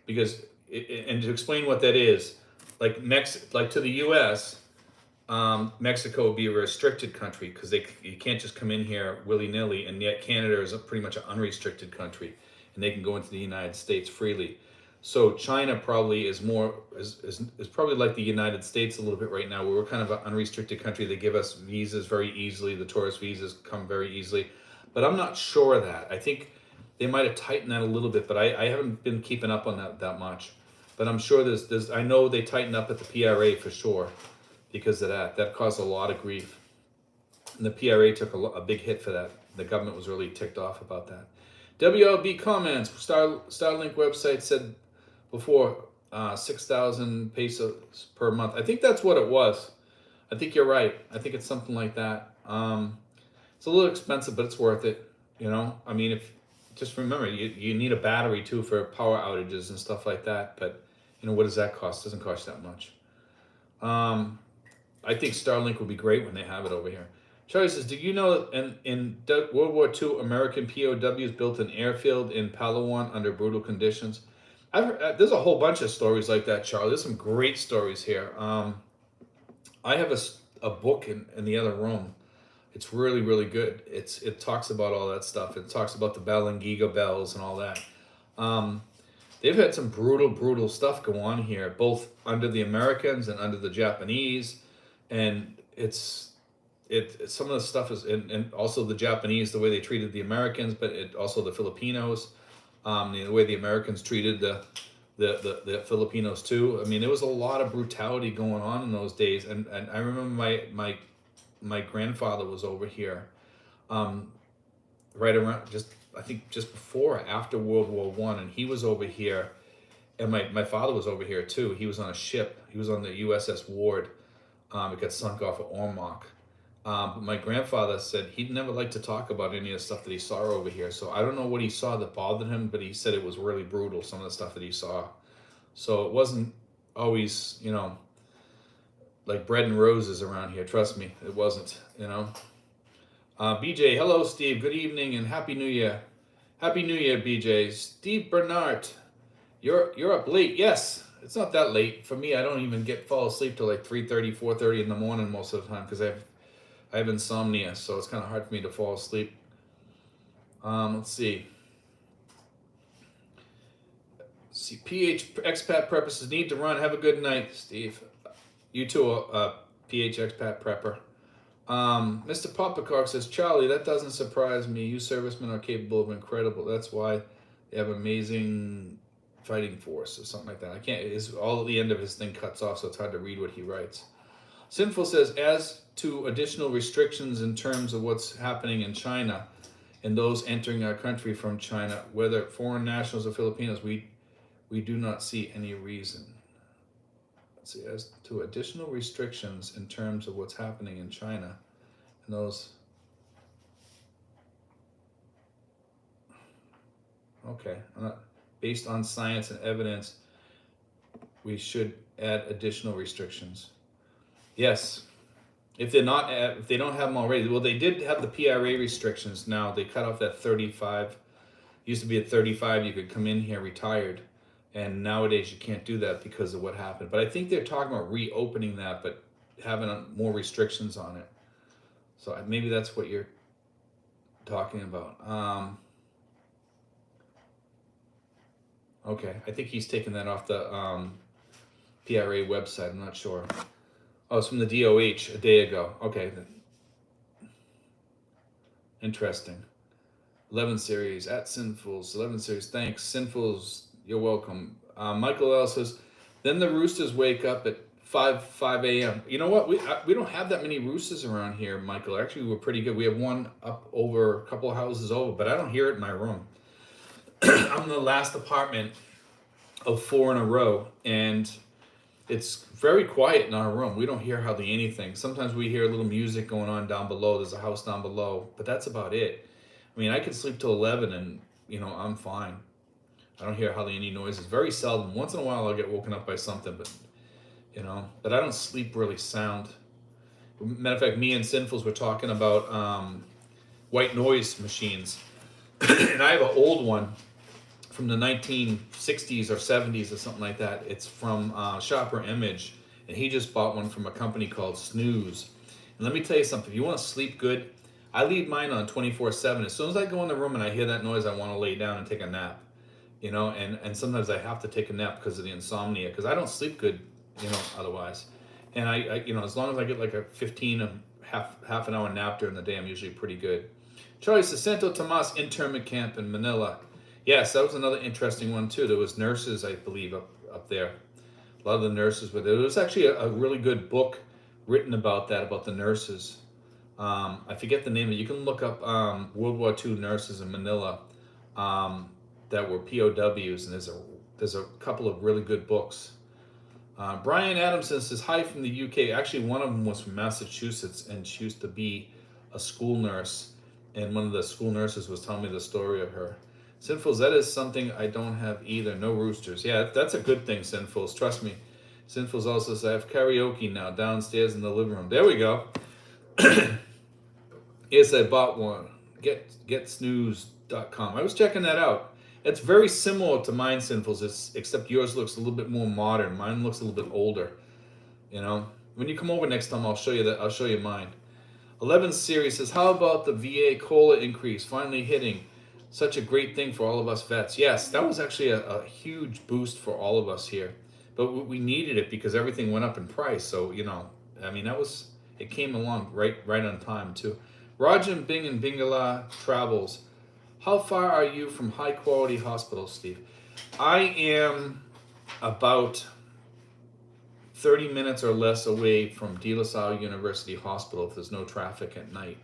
Because, and to explain what that is, like to the U.S., Mexico would be a restricted country because you can't just come in here willy-nilly, and yet Canada is pretty much an unrestricted country, and they can go into the United States freely. So China probably is probably like the United States a little bit right now, where we're kind of an unrestricted country. They give us visas very easily. The tourist visas come very easily. But I'm not sure of that. I think they might have tightened that a little bit, but I haven't been keeping up on that much. But I'm sure I know they tightened up at the PRA for sure because of that. That caused a lot of grief. And the PRA took a big hit for that. The government was really ticked off about that. WLB comments, Starlink website said before 6,000 pesos per month. I think that's what it was. I think you're right. I think it's something like that. It's a little expensive, but it's worth it. You know, I mean, just remember, you need a battery too for power outages and stuff like that. But you know, what does that cost? It doesn't cost that much. I think Starlink will be great when they have it over here. Charlie says, do you know in World War II, American POWs built an airfield in Palawan under brutal conditions? There's a whole bunch of stories like that, Charlie. There's some great stories here. I have a book in the other room. It's really, really good. It talks about all that stuff. It talks about the Balangiga bells and all that. They've had some brutal stuff go on here, both under the Americans and under the Japanese. And some of the stuff is, and also the Japanese, the way they treated the Americans, but also the Filipinos, the way the Americans treated the Filipinos too. I mean, there was a lot of brutality going on in those days. And I remember my grandfather was over here, right around I think just before or after World War I, and he was over here, and my father was over here too. He was on a ship. He was on the USS Ward. It got sunk off of Ormoc. But my grandfather said he'd never like to talk about any of the stuff that he saw over here. So I don't know what he saw that bothered him, but he said it was really brutal, some of the stuff that he saw. So it wasn't always, like bread and roses around here. Trust me, it wasn't, BJ, hello, Steve. Good evening and Happy New Year. Happy New Year, BJ. Steve Bernard, you're up late. Yes, it's not that late. For me, I don't even fall asleep till like 3:30, 4:30 in the morning most of the time because I have insomnia, so it's kind of hard for me to fall asleep. Let's see. PH Expat Preppers need to run. Have a good night, Steve. You too, PH Expat Prepper. Mr. Popacock says, Charlie, that doesn't surprise me. You servicemen are capable of incredible. That's why they have amazing fighting force or something like that. I can't. It's all at the end of his thing cuts off, so it's hard to read what he writes. Sinful says, as to additional restrictions in terms of what's happening in China and those entering our country from China, whether foreign nationals or Filipinos, we do not see any reason. let's see, as to additional restrictions in terms of what's happening in China. And those, okay, based on science and evidence, we should add additional restrictions. Yes, if they're not, if they don't have them already, well, they did have the PRA restrictions. Now they cut off that 35. Used to be at 35, you could come in here retired, and nowadays you can't do that because of what happened. But I think they're talking about reopening that, but having more restrictions on it. So maybe that's what you're talking about. Okay, I think he's taking that off the PRA website. I'm not sure. Oh, it's from the DOH a day ago. Okay. Interesting. 11 series at Sinfuls. 11 series. Thanks. Sinfuls, you're welcome. Michael L says, then the roosters wake up at 5 a.m. You know what? We don't have that many roosters around here, Michael. Actually, we're pretty good. We have one up over a couple of houses over, but I don't hear it in my room. I'm in the last apartment of 4 in a row, and it's very quiet in our room. We don't hear hardly anything. Sometimes we hear a little music going on down below. There's a house down below, but that's about it. I mean, I can sleep till 11 and, I'm fine. I don't hear hardly any noises. Very seldom. Once in a while I'll get woken up by something, but, but I don't sleep really sound. Matter of fact, me and Sinfuls were talking about white noise machines. And I have an old one from the 1960s or 70s or something like that. It's from Shopper Image, and he just bought one from a company called Snooze. And let me tell you something, if you want to sleep good, I leave mine on 24/7. As soon as I go in the room and I hear that noise, I want to lay down and take a nap. And sometimes I have to take a nap because of the insomnia, because I don't sleep good, otherwise. And I as long as I get like a 15 and half an hour nap during the day, I'm usually pretty good. Charlie says, Santo Tomas internment camp in Manila. Yes, that was another interesting one too. There was nurses, I believe, up there. A lot of the nurses were there. There was actually a really good book written about that, about the nurses. I forget the name of it. You can look up World War II nurses in Manila that were POWs, and there's a couple of really good books. Brian Adamson says, hi from the UK. Actually, one of them was from Massachusetts, and she used to be a school nurse, and one of the school nurses was telling me the story of her. Sinfuls, that is something I don't have either. No roosters. Yeah, that's a good thing, Sinfuls. Trust me. Sinfuls also says, I have karaoke now downstairs in the living room. There we go. Yes, I bought one. Getsnooze.com. I was checking that out. It's very similar to mine, Sinfuls, except yours looks a little bit more modern. Mine looks a little bit older. When you come over next time, I'll show you that. I'll show you mine. 11 series says, how about the VA COLA increase finally hitting? Such a great thing for all of us vets. Yes, that was actually a huge boost for all of us here. But we needed it because everything went up in price. So, it came along right on time too. Rajan Bing and Bingala Travels. How far are you from high quality hospitals, Steve? I am about 30 minutes or less away from De La Salle University Hospital if there's no traffic at night.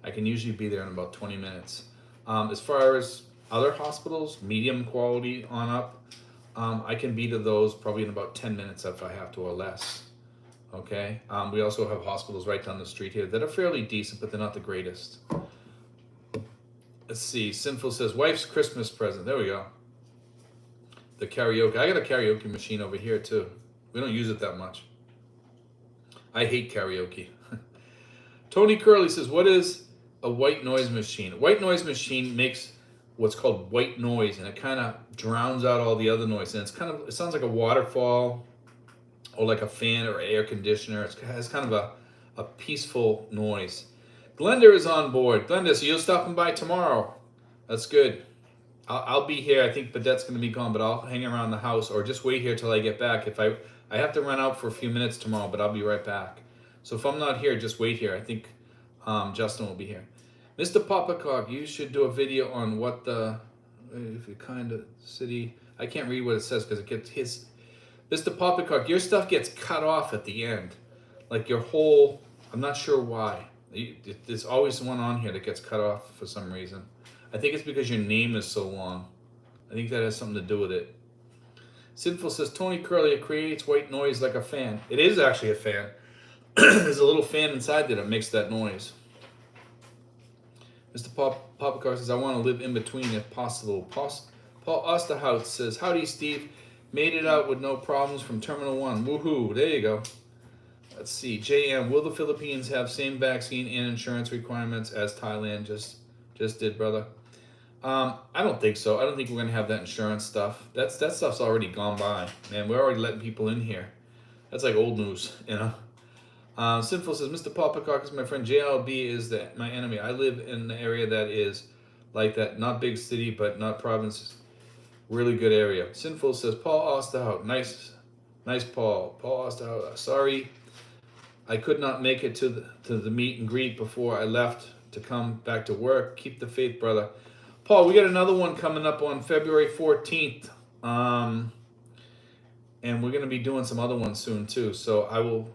I can usually be there in about 20 minutes. As far as other hospitals, medium quality on up, I can be to those probably in about 10 minutes if I have to or less. Okay. We also have hospitals right down the street here that are fairly decent, but they're not the greatest. Let's see. Sinful says, wife's Christmas present. There we go. The karaoke. I got a karaoke machine over here too. We don't use it that much. I hate karaoke. Tony Curley says, what is a white noise machine? A white noise machine makes what's called white noise, and it kind of drowns out all the other noise. And it sounds like a waterfall or like a fan or air conditioner. It has kind of a peaceful noise. Glenda is on board. Glenda, so you're stopping by tomorrow. That's good. I'll be here. I think Badette's going to be gone, but I'll hang around the house or just wait here till I get back. If I have to run out for a few minutes tomorrow, but I'll be right back. So if I'm not here, just wait here. I think Justin will be here. Mr. Popacock, you should do a video on what the if you kind of city. I can't read what it says because it gets his. Mr. Popacock, your stuff gets cut off at the end, like your whole. I'm not sure why. There's always one on here that gets cut off for some reason. I think it's because your name is so long. I think that has something to do with it. Sinful says, Tony Curley creates white noise like a fan. It is actually a fan. There's a little fan inside there that makes that noise. Mr. Papacar says, I want to live in between if possible. Paul Osterhout says, howdy, Steve. Made it out with no problems from Terminal 1. Woohoo. There you go. Let's see. JM, will the Philippines have same vaccine and insurance requirements as Thailand just did, brother? I don't think so. I don't think we're going to have that insurance stuff. That stuff's already gone by. Man, we're already letting people in here. That's like old news, you know? Sinful says, Mr. Paul Peacock, my friend JLB is my enemy. I live in an area that is like that. Not big city, but not province. Really good area. Sinful says, Paul Osterhout. Nice Paul. Paul Osterhout. Sorry, I could not make it to the meet and greet before I left to come back to work. Keep the faith, brother. Paul, we got another one coming up on February 14th. And we're going to be doing some other ones soon, too. So I will,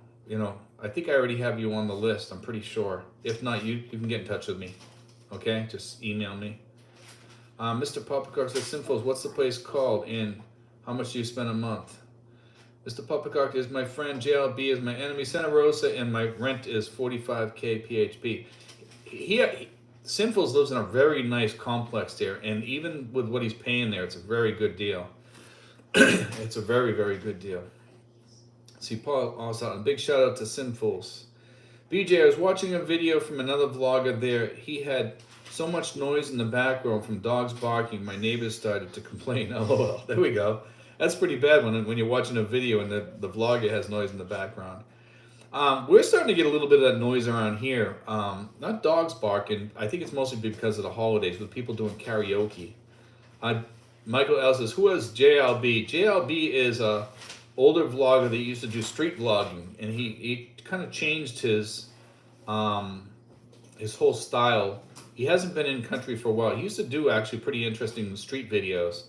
I think I already have you on the list. I'm pretty sure. If not, you can get in touch with me. Okay? Just email me. Mr. Papacar says, Sinfuls, what's the place called and how much do you spend a month? Mr. Papacar is my friend. JLB is my enemy. Santa Rosa, and my rent is 45K PHP. Sinfuls lives in a very nice complex there, and even with what he's paying there, it's a very good deal. It's a very, very good deal. See, Paul also, a big shout out to Sinfuls. BJ, I was watching a video from another vlogger there. He had so much noise in the background from dogs barking, my neighbors started to complain. LOL. There we go. That's pretty bad when you're watching a video and the vlogger has noise in the background. We're starting to get a little bit of that noise around here. Not dogs barking. I think it's mostly because of the holidays with people doing karaoke. Michael L says, who is JLB? JLB is a older vlogger that used to do street vlogging, and he kind of changed his whole style. He hasn't been in country for a while. He used to do actually pretty interesting street videos.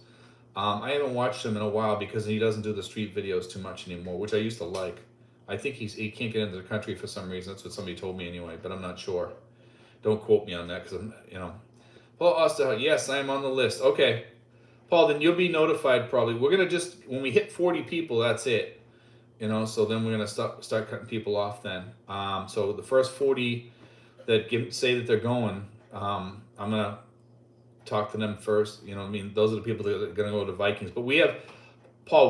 I haven't watched him in a while because he doesn't do the street videos too much anymore, which I used to like. I think he can't get into the country for some reason. That's what somebody told me anyway, but I'm not sure. Don't quote me on that because Paul Osterhout, yes, I am on the list. Okay. Paul, then you'll be notified probably. We're going to when we hit 40 people, that's it. So then we're going to start cutting people off then. So the first 40 that say that they're going, I'm going to talk to them first. Those are the people that are going to go to Vikings. But we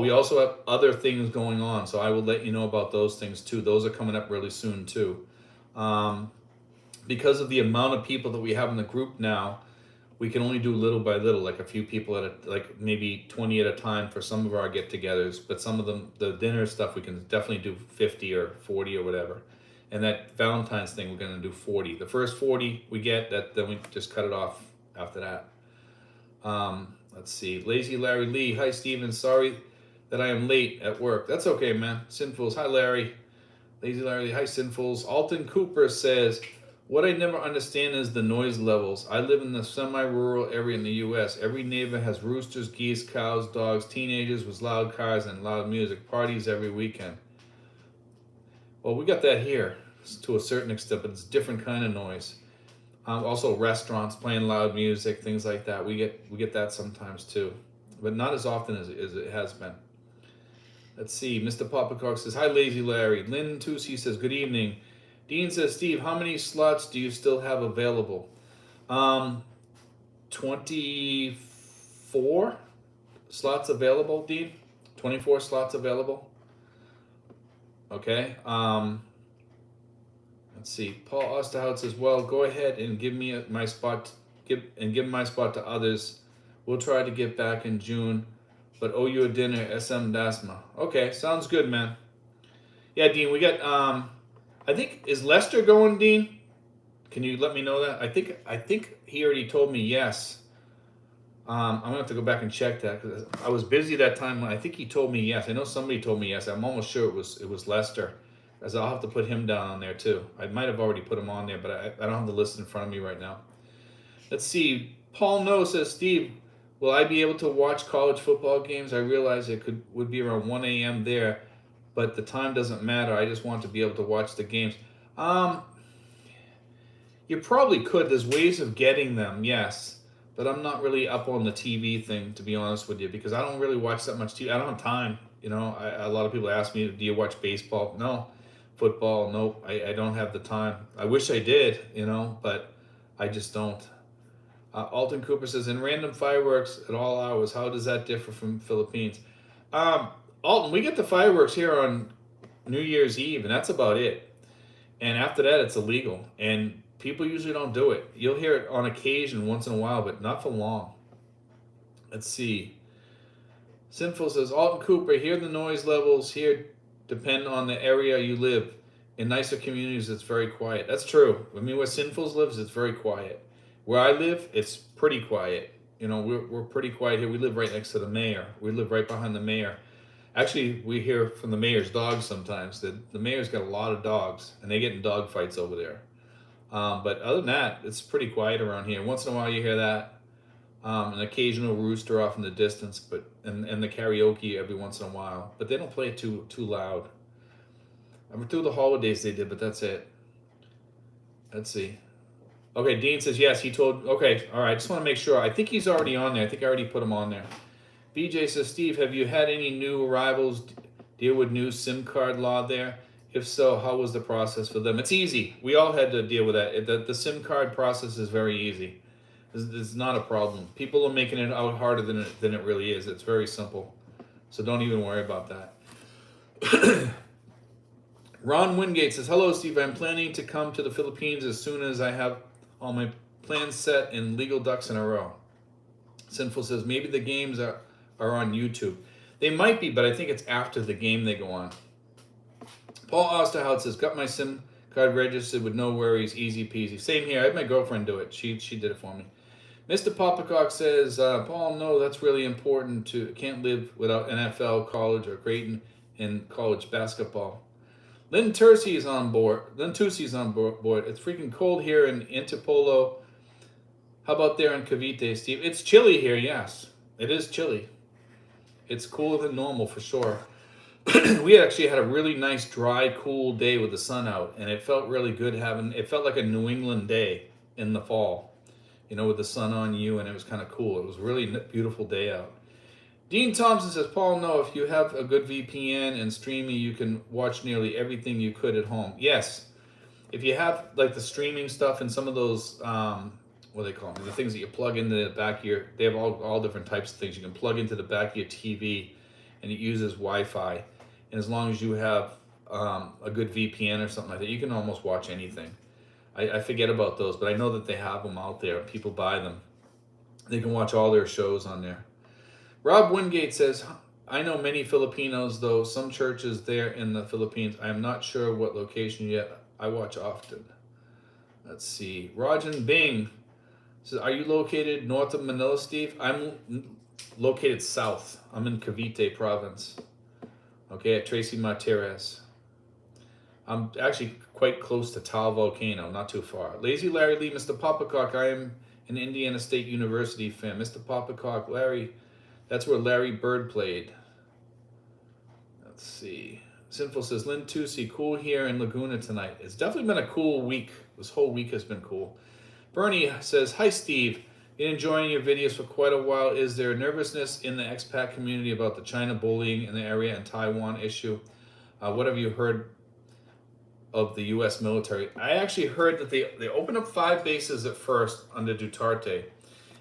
also have other things going on. So I will let you know about those things too. Those are coming up really soon too. Because of the amount of people that we have in the group now, we can only do little by little, like a few people like maybe 20 at a time for some of our get-togethers. But some of them, the dinner stuff, we can definitely do 50 or 40 or whatever. And that Valentine's thing, we're going to do 40. The first 40 we get, then we just cut it off after that. Let's see. Lazy Larry Lee. Hi, Steven. Sorry that I am late at work. That's okay, man. Sinfuls. Hi, Larry. Lazy Larry Lee. Hi, Sinfuls. Alton Cooper says, what I never understand is the noise levels. I live in the semi-rural area in the U.S. Every neighbor has roosters, geese, cows, dogs, teenagers with loud cars and loud music. Parties every weekend. Well, we got that here to a certain extent, but it's a different kind of noise. Also, restaurants playing loud music, things like that. We get that sometimes too, but not as often as it has been. Let's see. Mr. Popacock says, hi, Lazy Larry. Lynn Tusi says, good evening. Dean says, Steve, how many slots do you still have available? 24 slots available, Dean. 24 slots available. Okay. Let's see. Paul Osterhout says, well, go ahead and give me my spot. Give my spot to others. We'll try to get back in June, but owe you a dinner, SM Dasma. Okay, sounds good, man. Yeah, Dean, we got I think, is Lester going, Dean? Can you let me know that? I think he already told me yes. I'm gonna have to go back and check that because I was busy that time. I think he told me yes. I know somebody told me yes. I'm almost sure it was Lester, as I'll have to put him down on there too. I might have already put him on there, but I don't have the list in front of me right now. Let's see. Paul No says, Steve, will I be able to watch college football games? I realize it would be around 1 a.m. there, but the time doesn't matter. I just want to be able to watch the games. You probably could. There's ways of getting them, yes. but I'm not really up on the TV thing, to be honest with you, because I don't really watch that much TV. I don't have time. You know, a lot of people ask me, do you watch baseball? No. Football? Nope. I don't have the time. I wish I did, you know, but I just don't. Alton Cooper says, in random fireworks at all hours, how does that differ from Philippines? Um, Alton, we get the fireworks here on New Year's Eve, and that's about it. And after that, it's illegal. And people usually don't do it. You'll hear it on occasion once in a while, but not for long. Let's see. Sinful says, Alton Cooper, here the noise levels here depend on the area you live. In nicer communities, it's very quiet. That's true. I mean, where Sinfuls lives, it's very quiet. Where I live, it's pretty quiet. You know, we're pretty quiet here. We live right next to the mayor. We live right behind the mayor. Actually, we hear from the mayor's dogs sometimes that the mayor's got a lot of dogs, and they get in dog fights over there. But other than that, it's pretty quiet around here. Once in a while, you hear that. An occasional rooster off in the distance, but and the karaoke every once in a while. But they don't play it too loud. I mean, through the holidays they did, but that's it. Let's see. Okay, Dean says yes. He told. Okay, all right. I just want to make sure. I think he's already on there. I think I already put him on there. BJ says, Steve, have you had any new arrivals deal with new SIM card law there? If so, how was the process for them? It's easy. We all had to deal with that. The SIM card process is very easy. It's not a problem. People are making it out harder than it really is. It's very simple. So don't even worry about that. Ron Wingate says, hello, Steve. I'm planning to come to the Philippines as soon as I have all my plans set and legal ducks in a row. Sinful says, maybe the games are on YouTube. They might be, but I think it's after the game they go on. Paul Osterhout says, got my SIM card registered with no worries, easy peasy. Same here. I had my girlfriend do it. She did it for me. Mr. Popacock says, Paul, no, that's really important. Can't live without NFL, college, or Creighton in college basketball. Lynn Tucci's on board. It's freaking cold here in Antipolo. How about there in Cavite, Steve? It's chilly here, yes. It is chilly. It's cooler than normal for sure. We actually had a really nice, dry, cool day with the sun out, and it felt really good it felt like a New England day in the fall, you know, with the sun on you, and it was kind of cool. It was a really beautiful day out. Dean Thompson says, Paul, no, if you have a good VPN and streaming, you can watch nearly everything you could at home. Yes. If you have like the streaming stuff and some of those, what do they call them? The things that you plug into the back of they have all different types of things. You can plug into the back of your TV and it uses Wi-Fi. And as long as you have a good VPN or something like that, you can almost watch anything. I forget about those, but I know that they have them out there. People buy them. They can watch all their shows on there. Rob Wingate says, I know many Filipinos, though some churches there in the Philippines. I am not sure what location yet. I watch often. Let's see. Rajan Bing says, are you located north of Manila, Steve? I'm located south. I'm in Cavite province. Okay, at Tracy Martirez. I'm actually quite close to Tal Volcano, not too far. Lazy Larry Lee, Mr. Popacock, I am an Indiana State University fan. Mr. Popacock, Larry, that's where Larry Bird played. Let's see. Sinful says, Lynn Tucci, cool here in Laguna tonight. It's definitely been a cool week. This whole week has been cool. Bernie says, hi, Steve. Been enjoying your videos for quite a while. Is there nervousness in the expat community about the China bullying in the area and Taiwan issue? What have you heard of the U.S. military? I actually heard that they opened up 5 bases at first under Duterte.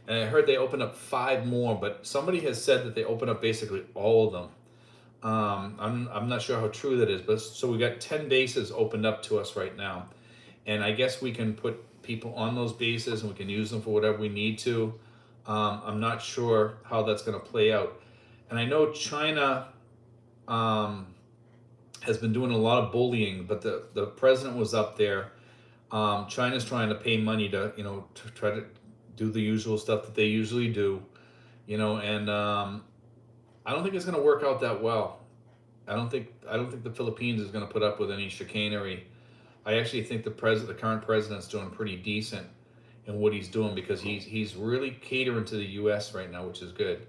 And I heard they opened up 5 more, but somebody has said that they opened up basically all of them. I'm not sure how true that is, but so we got 10 bases opened up to us right now. And I guess we can put people on those bases and we can use them for whatever we need to. I'm not sure how that's going to play out. And I know China has been doing a lot of bullying, but the president was up there. China's trying to pay money to try to do the usual stuff that they usually do, and I don't think it's going to work out that well. I don't think the Philippines is going to put up with any chicanery. I actually think the current president's doing pretty decent in what he's doing because he's really catering to the U.S. right now, which is good.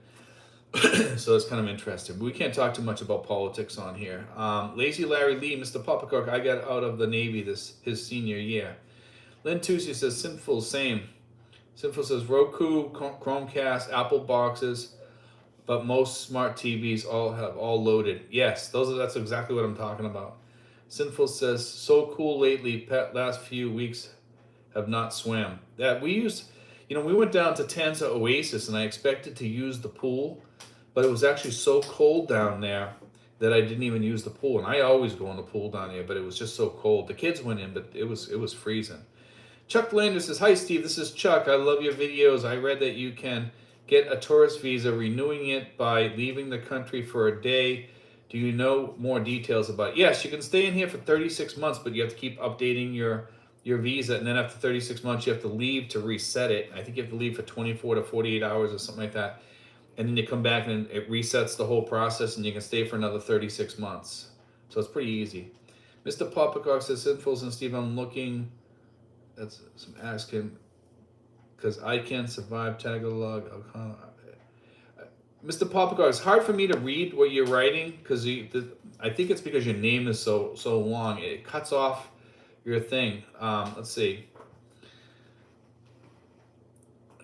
So it's kind of interesting. But we can't talk too much about politics on here. Lazy Larry Lee, Mr. Popacock, I got out of the Navy his senior year. Lynn Tucci says, sinful, same. Sinful says Roku, Chromecast, Apple boxes, but most smart TVs all loaded. Yes, that's exactly what I'm talking about. Sinful says so cool lately. Last few weeks have not swam. That we used, we went down to Tanza Oasis and I expected to use the pool, but it was actually so cold down there that I didn't even use the pool. And I always go in the pool down here, but it was just so cold. The kids went in, but it was freezing. Chuck Lander says, "Hi Steve, this is Chuck. I love your videos. I read that you can get a tourist visa, renewing it by leaving the country for a day. Do you know more details about it?" Yes, you can stay in here for 36 months, but you have to keep updating your visa, and then after 36 months, you have to leave to reset it. I think you have to leave for 24 to 48 hours or something like that, and then you come back and it resets the whole process, and you can stay for another 36 months. So it's pretty easy. Mr. Poppycock says, "Sinfuls and Steve, I'm looking." That's some asking because I can't survive Tagalog. Mr. Poppycock, it's hard for me to read what you're writing because I think it's because your name is so long. It cuts off your thing. Let's see.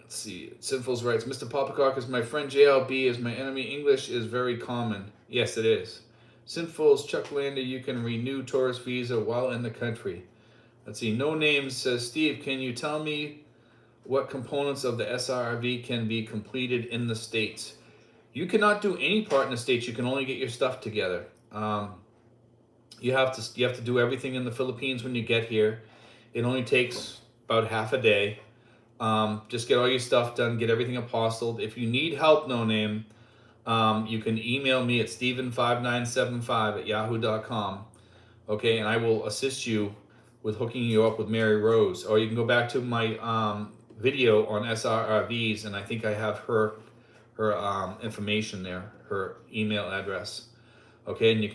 Sinfuls writes, "Mr. Poppycock is my friend. JLB is my enemy. English is very common." Yes, it is. Sinfuls, Chuck Lander, you can renew tourist visa while in the country. Let's see. No Names says, "Steve, can you tell me what components of the SRV can be completed in the States?" You cannot do any part in the States. You can only get your stuff together. You have to do everything in the Philippines when you get here. It only takes about half a day. Just get all your stuff done. Get everything apostilled. If you need help, No Name, you can email me at steven5975@yahoo.com. Okay, and I will assist you with hooking you up with Mary Rose. Or you can go back to my video on SRVs, and I think I have her information there, her email address. Okay, and you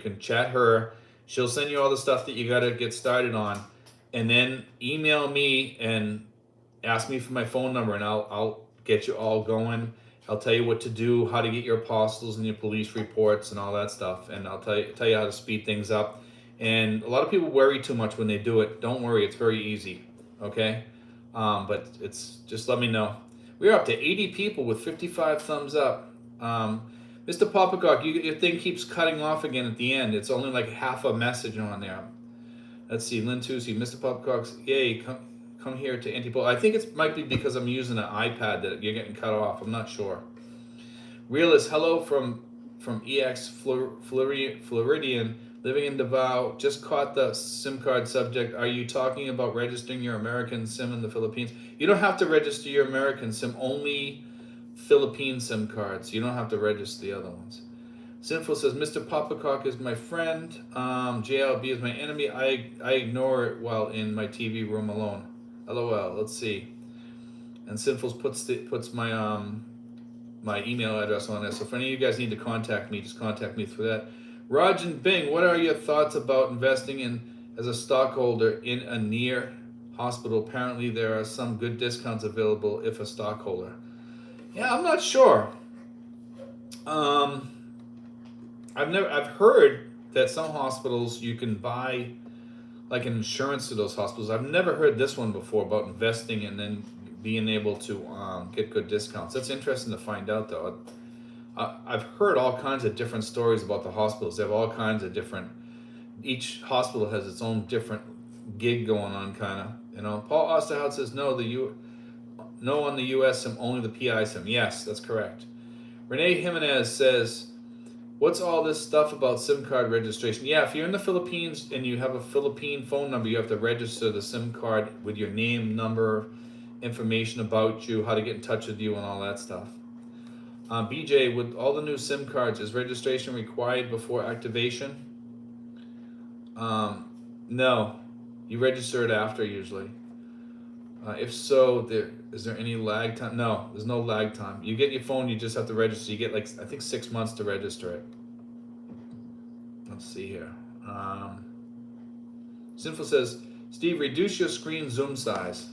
can chat her. She'll send you all the stuff that you got to get started on, and then email me and ask me for my phone number, and I'll get you all going. I'll tell you what to do, how to get your apostils and your police reports and all that stuff, and I'll tell you how to speed things up. And a lot of people worry too much when they do it. Don't worry, it's very easy. Okay, but it's just let me know. We're up to 80 people with 55 thumbs up. Mr. Poppycock, your thing keeps cutting off again at the end. It's only like half a message on there. Let's see, Lynn Tusi, Mr. Poppycock's, yay, come here to Antipolo. I think it might be because I'm using an iPad that you're getting cut off. I'm not sure. Realist, hello from EX Floridian, living in Davao. Just caught the SIM card subject. Are you talking about registering your American SIM in the Philippines? You don't have to register your American SIM, only Philippine SIM cards. You don't have to register the other ones. Sinful says, "Mr. Poppycock is my friend. JLB is my enemy. I ignore it while in my TV room alone. LOL." Let's see. And Sinful puts my my email address on there. So if any of you guys need to contact me, just contact me through that. Raj and Bing, what are your thoughts about investing as a stockholder in a near hospital? Apparently there are some good discounts available if a stockholder. Yeah, I'm not sure. I've heard that some hospitals you can buy like an insurance to those hospitals. I've never heard this one before about investing and then being able to get good discounts. That's interesting to find out, though. I've heard all kinds of different stories about the hospitals. They have all kinds of different. Each hospital has its own different gig going on, kind of. Paul Osterhout says no on the U.S. SIM, only the PI SIM. Yes, that's correct. Renee Jimenez says, "What's all this stuff about SIM card registration?" Yeah, if you're in the Philippines and you have a Philippine phone number, you have to register the SIM card with your name, number, information about you, how to get in touch with you, and all that stuff. BJ, with all the new SIM cards, is registration required before activation? No, you register it after usually. If so, is there any lag time? No, there's no lag time. You get your phone, you just have to register. You get I think 6 months to register it. Let's see here. Sinful says, "Steve, reduce your screen zoom size."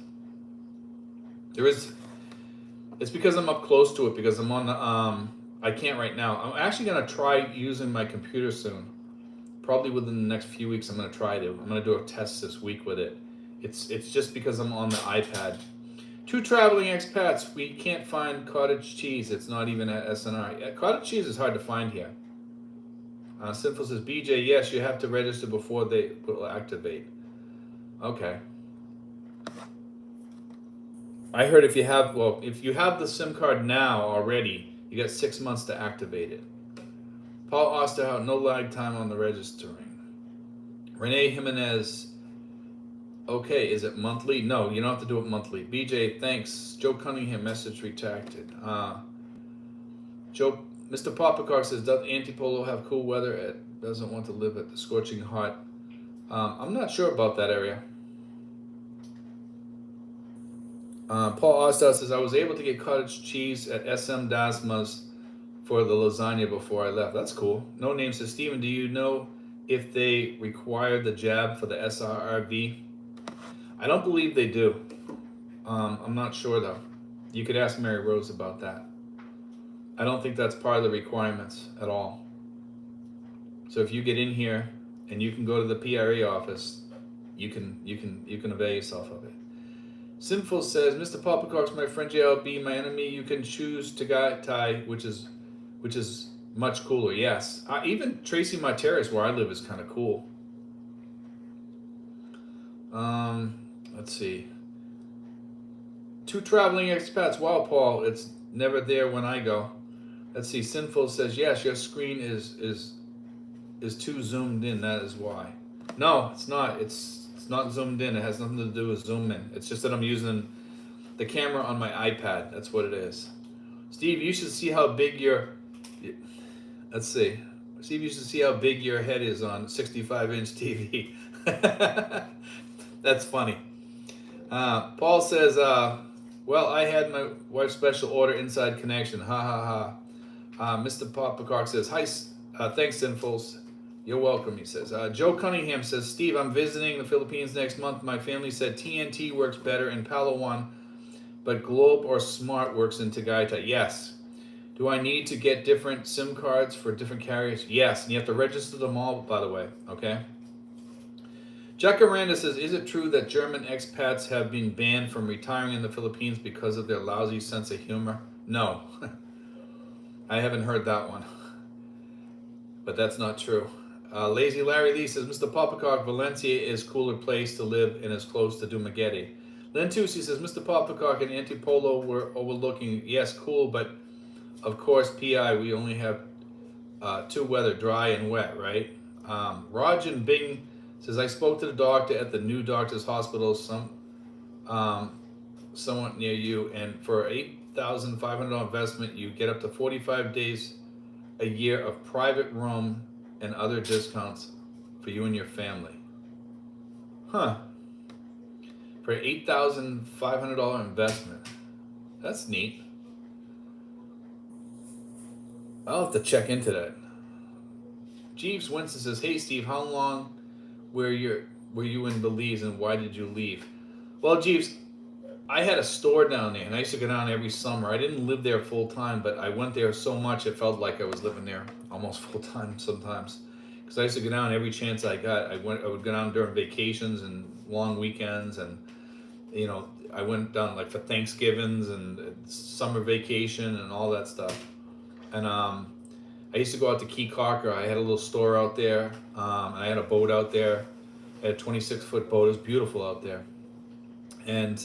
It's because I'm up close to it, because I'm on the, I can't right now. I'm actually going to try using my computer soon. Probably within the next few weeks, I'm going to do a test this week with it. It's just because I'm on the iPad. Two traveling expats. We can't find cottage cheese. It's not even at SNR. Cottage cheese is hard to find here. Sinful says, BJ, yes, you have to register before they will activate. Okay. I heard if you have the SIM card now already, you got 6 months to activate it. Paul Osterhout, no lag time on the registering. Renee Jimenez, okay, is it monthly? No, you don't have to do it monthly. BJ, thanks. Joe Cunningham, message retracted. Mr. Poppycock says, does Antipolo have cool weather? It doesn't want to live at the scorching hot. I'm not sure about that area. Paul Ostow says, I was able to get cottage cheese at SM Dasma's for the lasagna before I left. That's cool. No Name says, Steven, do you know if they require the jab for the SRRV? I don't believe they do. I'm not sure though. You could ask Mary Rose about that. I don't think that's part of the requirements at all. So if you get in here and you can go to the PRA office, you can avail yourself of it. Sinful says, Mr. Poppycock's my friend JLB, my enemy. You can choose Tagaytay, which is much cooler. Yes, even Tracy Martires, where I live, is kind of cool. Let's see. Two traveling expats. Wow, Paul, it's never there when I go. Let's see. Sinful says, yes, your screen is too zoomed in. That is why. No, it's not. It's not zoomed in. It has nothing to do with zoom in. It's just that I'm using the camera on my iPad. That's what it is. Steve, you should see how big your... Let's see. Steve, you should see how big your head is on 65-inch TV. That's funny. Paul says, well, I had my wife's special order inside connection. Ha ha ha. Mr. Poppycock says, hi, thanks, Sinfuls. You're welcome, he says. Joe Cunningham says, Steve, I'm visiting the Philippines next month. My family said TNT works better in Palawan, but Globe or Smart works in Tagaytay. Yes. Do I need to get different SIM cards for different carriers? Yes, and you have to register them all, by the way, okay? Jack Aranda says, is it true that German expats have been banned from retiring in the Philippines because of their lousy sense of humor? No. I haven't heard that one. But that's not true. Lazy Larry Lee says, Mr. Poppycock, Valencia is cooler place to live and is close to Dumaguete. Len Tusi says, Mr. Poppycock and Antipolo were overlooking. Yes, cool, but of course, PI, we only have two weather, dry and wet, right? Raj and Bing says, I spoke to the doctor at the new doctor's hospital, somewhat near you, and for $8,500 investment, you get up to 45 days a year of private room and other discounts for you and your family. Huh. For $8,500 investment. That's neat. I'll have to check into that. Jeeves Winston says, hey Steve, how long were you in Belize and why did you leave? Well, Jeeves, I had a store down there and I used to go down every summer. I didn't live there full time, but I went there so much it felt like I was living there almost full time sometimes. Because I used to go down every chance I got. I would go down during vacations and long weekends, and you know, I went down like for Thanksgivings and summer vacation and all that stuff. And I used to go out to Key Carker. I had a little store out there. I had a boat out there. I had a 26-foot boat. It was beautiful out there. And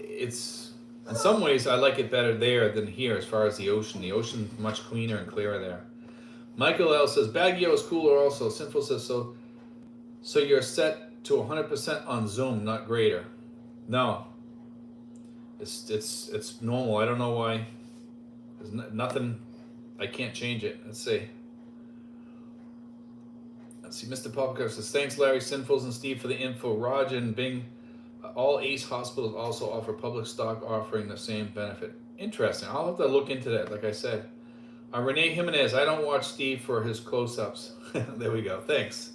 it's, in some ways, I like it better there than here as far as the ocean. The ocean's much cleaner and clearer there. Michael L. says, Baguio is cooler also. Sinful says, so you're set to 100% on Zoom, not greater. No. It's normal. I don't know why. There's nothing... I can't change it. Let's see. Mr. Poppycock says, thanks Larry, Sinfuls, and Steve for the info. Raj and Bing, all ACE hospitals also offer public stock offering the same benefit. Interesting. I'll have to look into that, like I said. Renee Jimenez, I don't watch Steve for his close-ups. There we go. Thanks.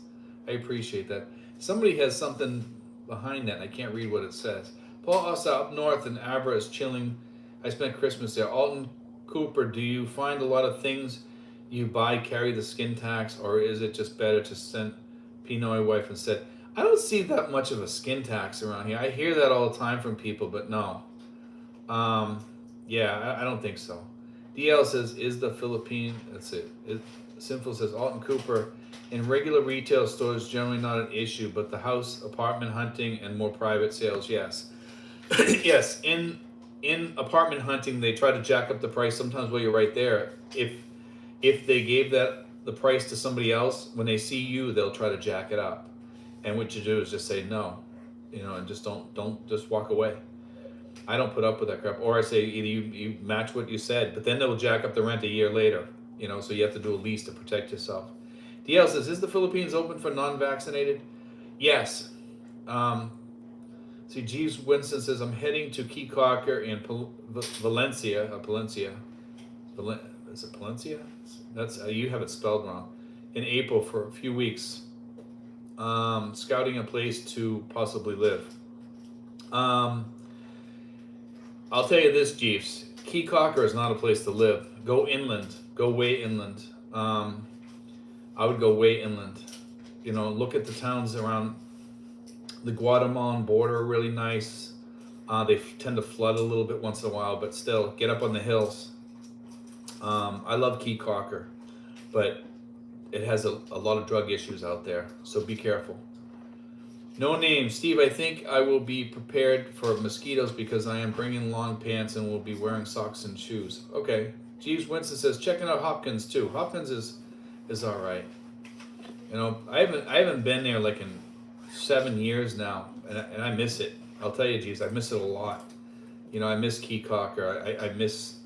I appreciate that. Somebody has something behind that. I can't read what it says. Paul Ossa up north in Abra is chilling. I spent Christmas there. Alton Cooper, do you find a lot of things you buy carry the skin tax, or is it just better to send Pinoy wife instead? I don't see that much of a skin tax around here. I hear that all the time from people, but no. Yeah, I don't think so. DL says, is the Philippine, that's it. Sinful says, Alton Cooper, in regular retail stores, generally not an issue, but the house, apartment hunting, and more private sales, yes. Yes, in apartment hunting, they try to jack up the price sometimes while you're right there. If they gave that the price to somebody else, when they see you, they'll try to jack it up. And what you do is just say no, and just don't just walk away. I don't put up with that crap. Or I say either you match what you said, but then they'll jack up the rent a year later. So you have to do a lease to protect yourself. DL says, is the Philippines open for non-vaccinated? Yes. See, Jeeves Winston says, I'm heading to Key Cocker in Valencia. Is it Palencia? That's you have it spelled wrong. In April for a few weeks, scouting a place to possibly live. I'll tell you this, Jeeves. Key Cocker is not a place to live. Go inland. Go way inland. I would go way inland. Look at the towns around the Guatemalan border are really nice. They tend to flood a little bit once in a while, but still, get up on the hills. I love Key Cocker, but it has a lot of drug issues out there, so be careful. No name. Steve, I think I will be prepared for mosquitoes because I am bringing long pants and will be wearing socks and shoes. Okay. Jeeves Winston says, checking out Hopkins too. Hopkins is all right. I haven't been there like in 7 years now, and I miss it. I'll tell you, Jeeves, I miss it a lot. I miss Key Cocker. I miss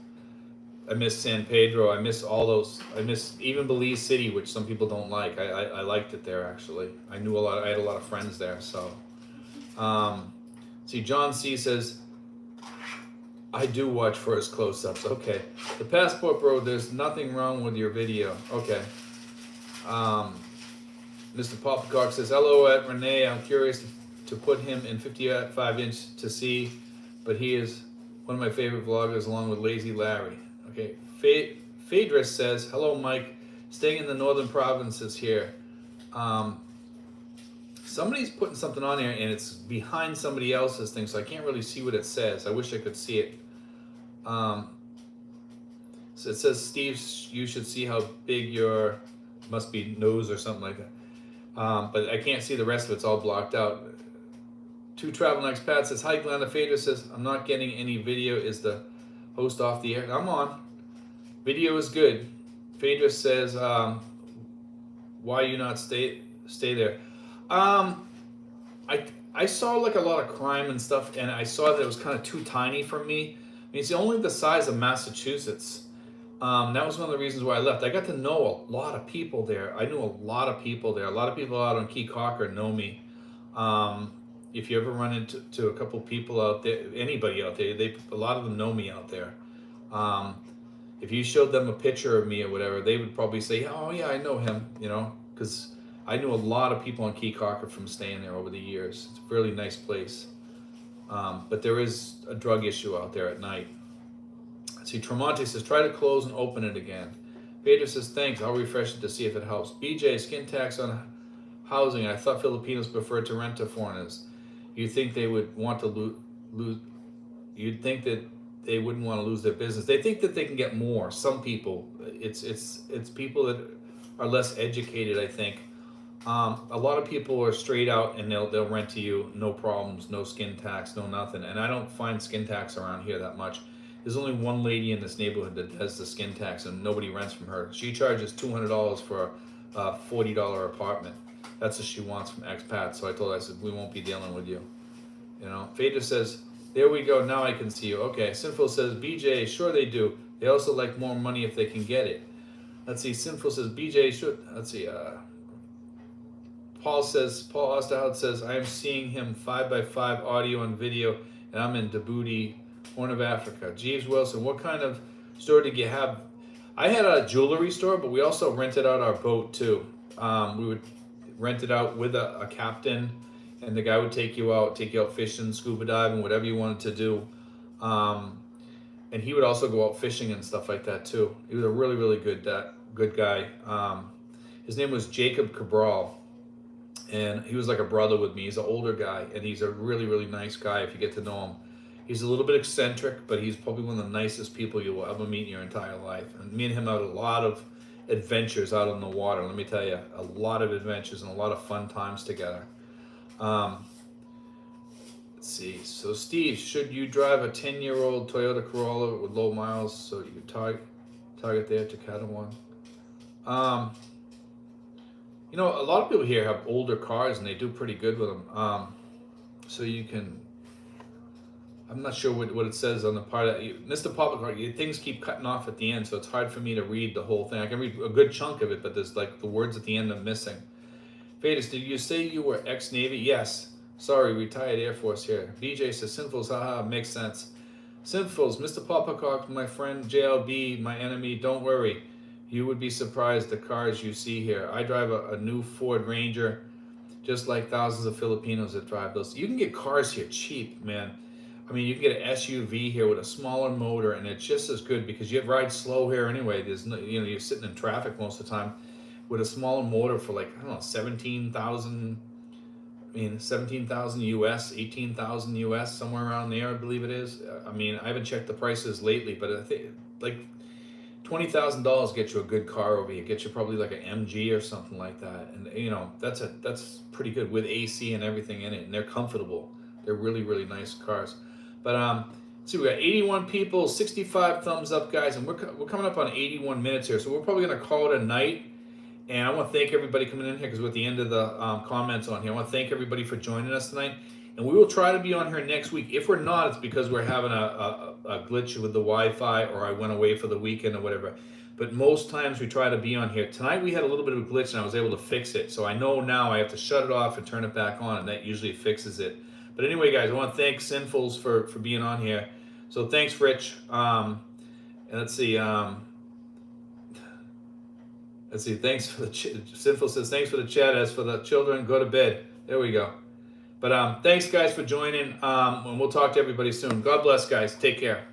San Pedro. I miss all those. I miss even Belize City, which some people don't like. I liked it there actually. I knew a lot. I had a lot of friends there. So, see, John C says, I do watch for his close-ups. Okay, the passport bro. There's nothing wrong with your video. Okay. Mr. Poppycock says, hello at Renee. I'm curious to put him in 55-inch to see, but he is one of my favorite vloggers along with Lazy Larry. Okay, Phaedrus says, hello Mike, staying in the northern provinces here. Somebody's putting something on here and it's behind somebody else's thing, so I can't really see what it says. I wish I could see it. So it says, Steve, you should see how big your, must be nose or something like that. But I can't see the rest of it, it's all blocked out. Two Travel Next Pat says, hi Glenda. Phaedrus says, I'm not getting any video. Is the host off the air? I'm on. Video is good. Phaedrus says, why you not stay there? I saw like a lot of crime and stuff, and I saw that it was kind of too tiny for me. I mean, it's only the size of Massachusetts. That was one of the reasons why I left. I got to know a lot of people there. I knew a lot of people there. A lot of people out on Key Cocker know me. If you ever run into a couple people out there, anybody out there, a lot of them know me out there. If you showed them a picture of me or whatever, they would probably say, oh yeah, I know him, because I knew a lot of people on Key Cocker from staying there over the years. It's a really nice place. But there is a drug issue out there at night. See, Tremonti says, try to close and open it again. Pedro says, thanks, I'll refresh it to see if it helps. BJ, skin tax on housing. I thought Filipinos preferred to rent to foreigners. You'd think they would want to lose. You'd think that they wouldn't want to lose their business. They think that they can get more. Some people, it's people that are less educated, I think. A lot of people are straight out and they'll rent to you, no problems, no skin tax, no nothing. And I don't find skin tax around here that much. There's only one lady in this neighborhood that does the skin tax, and nobody rents from her. She charges $200 for a $40 apartment. That's what she wants from Expat. So I told her, I said, we won't be dealing with you. Phaedra says, there we go, now I can see you. Okay, Sinful says, BJ, sure they do. They also like more money if they can get it. Let's see, Sinful says, BJ should, let's see, Paul Osterhout says, I am seeing him 5x5 audio and video, and I'm in Djibouti, Horn of Africa. Jeeves Wilson, what kind of store did you have? I had a jewelry store, but we also rented out our boat too. We would rent it out with a captain, and the guy would take you out fishing, scuba diving, whatever you wanted to do. And he would also go out fishing and stuff like that too. He was a really, really good guy. His name was Jacob Cabral, and he was like a brother with me. He's an older guy, and he's a really, really nice guy if you get to know him. He's a little bit eccentric, but he's probably one of the nicest people you will ever meet in your entire life. And me and him had a lot of adventures out on the water. Let me tell you, a lot of adventures and a lot of fun times together. Let's see. So, Steve, should you drive a 10-year-old Toyota Corolla with low miles so you target there to Catalan? You know, a lot of people here have older cars and they do pretty good with them. So you can. I'm not sure what it says on the part that Mr. Popplecar, things keep cutting off at the end, so it's hard for me to read the whole thing. I can read a good chunk of it, but there's like the words at the end I'm missing. Fadis, did you say you were ex-Navy? Yes. Sorry, retired Air Force here. BJ says, Sinfuls, haha, makes sense. Sinfuls, Mr. Popplecock, my friend JLB, my enemy, don't worry. You would be surprised the cars you see here. I drive a new Ford Ranger, just like thousands of Filipinos that drive those. You can get cars here cheap, man. I mean, you can get an SUV here with a smaller motor, and it's just as good because you ride slow here anyway. There's no, you know, you're sitting in traffic most of the time with a smaller motor for like, I don't know, 17,000. I mean, 17,000 US, 18,000 US, somewhere around there, I believe it is. I mean, I haven't checked the prices lately, but I think like $20,000 gets you a good car over here. Gets you probably like an MG or something like that, and you know that's pretty good with AC and everything in it, and they're comfortable. They're really, really nice cars. But see, we got 81 people, 65 thumbs up, guys, and we're coming up on 81 minutes here, so we're probably gonna call it a night. And I want to thank everybody coming in here because we're at the end of the comments on here. I want to thank everybody for joining us tonight, and we will try to be on here next week. If we're not, it's because we're having a glitch with the Wi-Fi, or I went away for the weekend or whatever. But most times we try to be on here. Tonight we had a little bit of a glitch, and I was able to fix it. So I know now I have to shut it off and turn it back on, and that usually fixes it. But anyway, guys, I want to thank Sinfuls for being on here. So thanks, Rich. And let's see. Let's see. Thanks for the Sinful says thanks for the chat. As for the children, go to bed. There we go. But thanks, guys, for joining. And we'll talk to everybody soon. God bless, guys. Take care.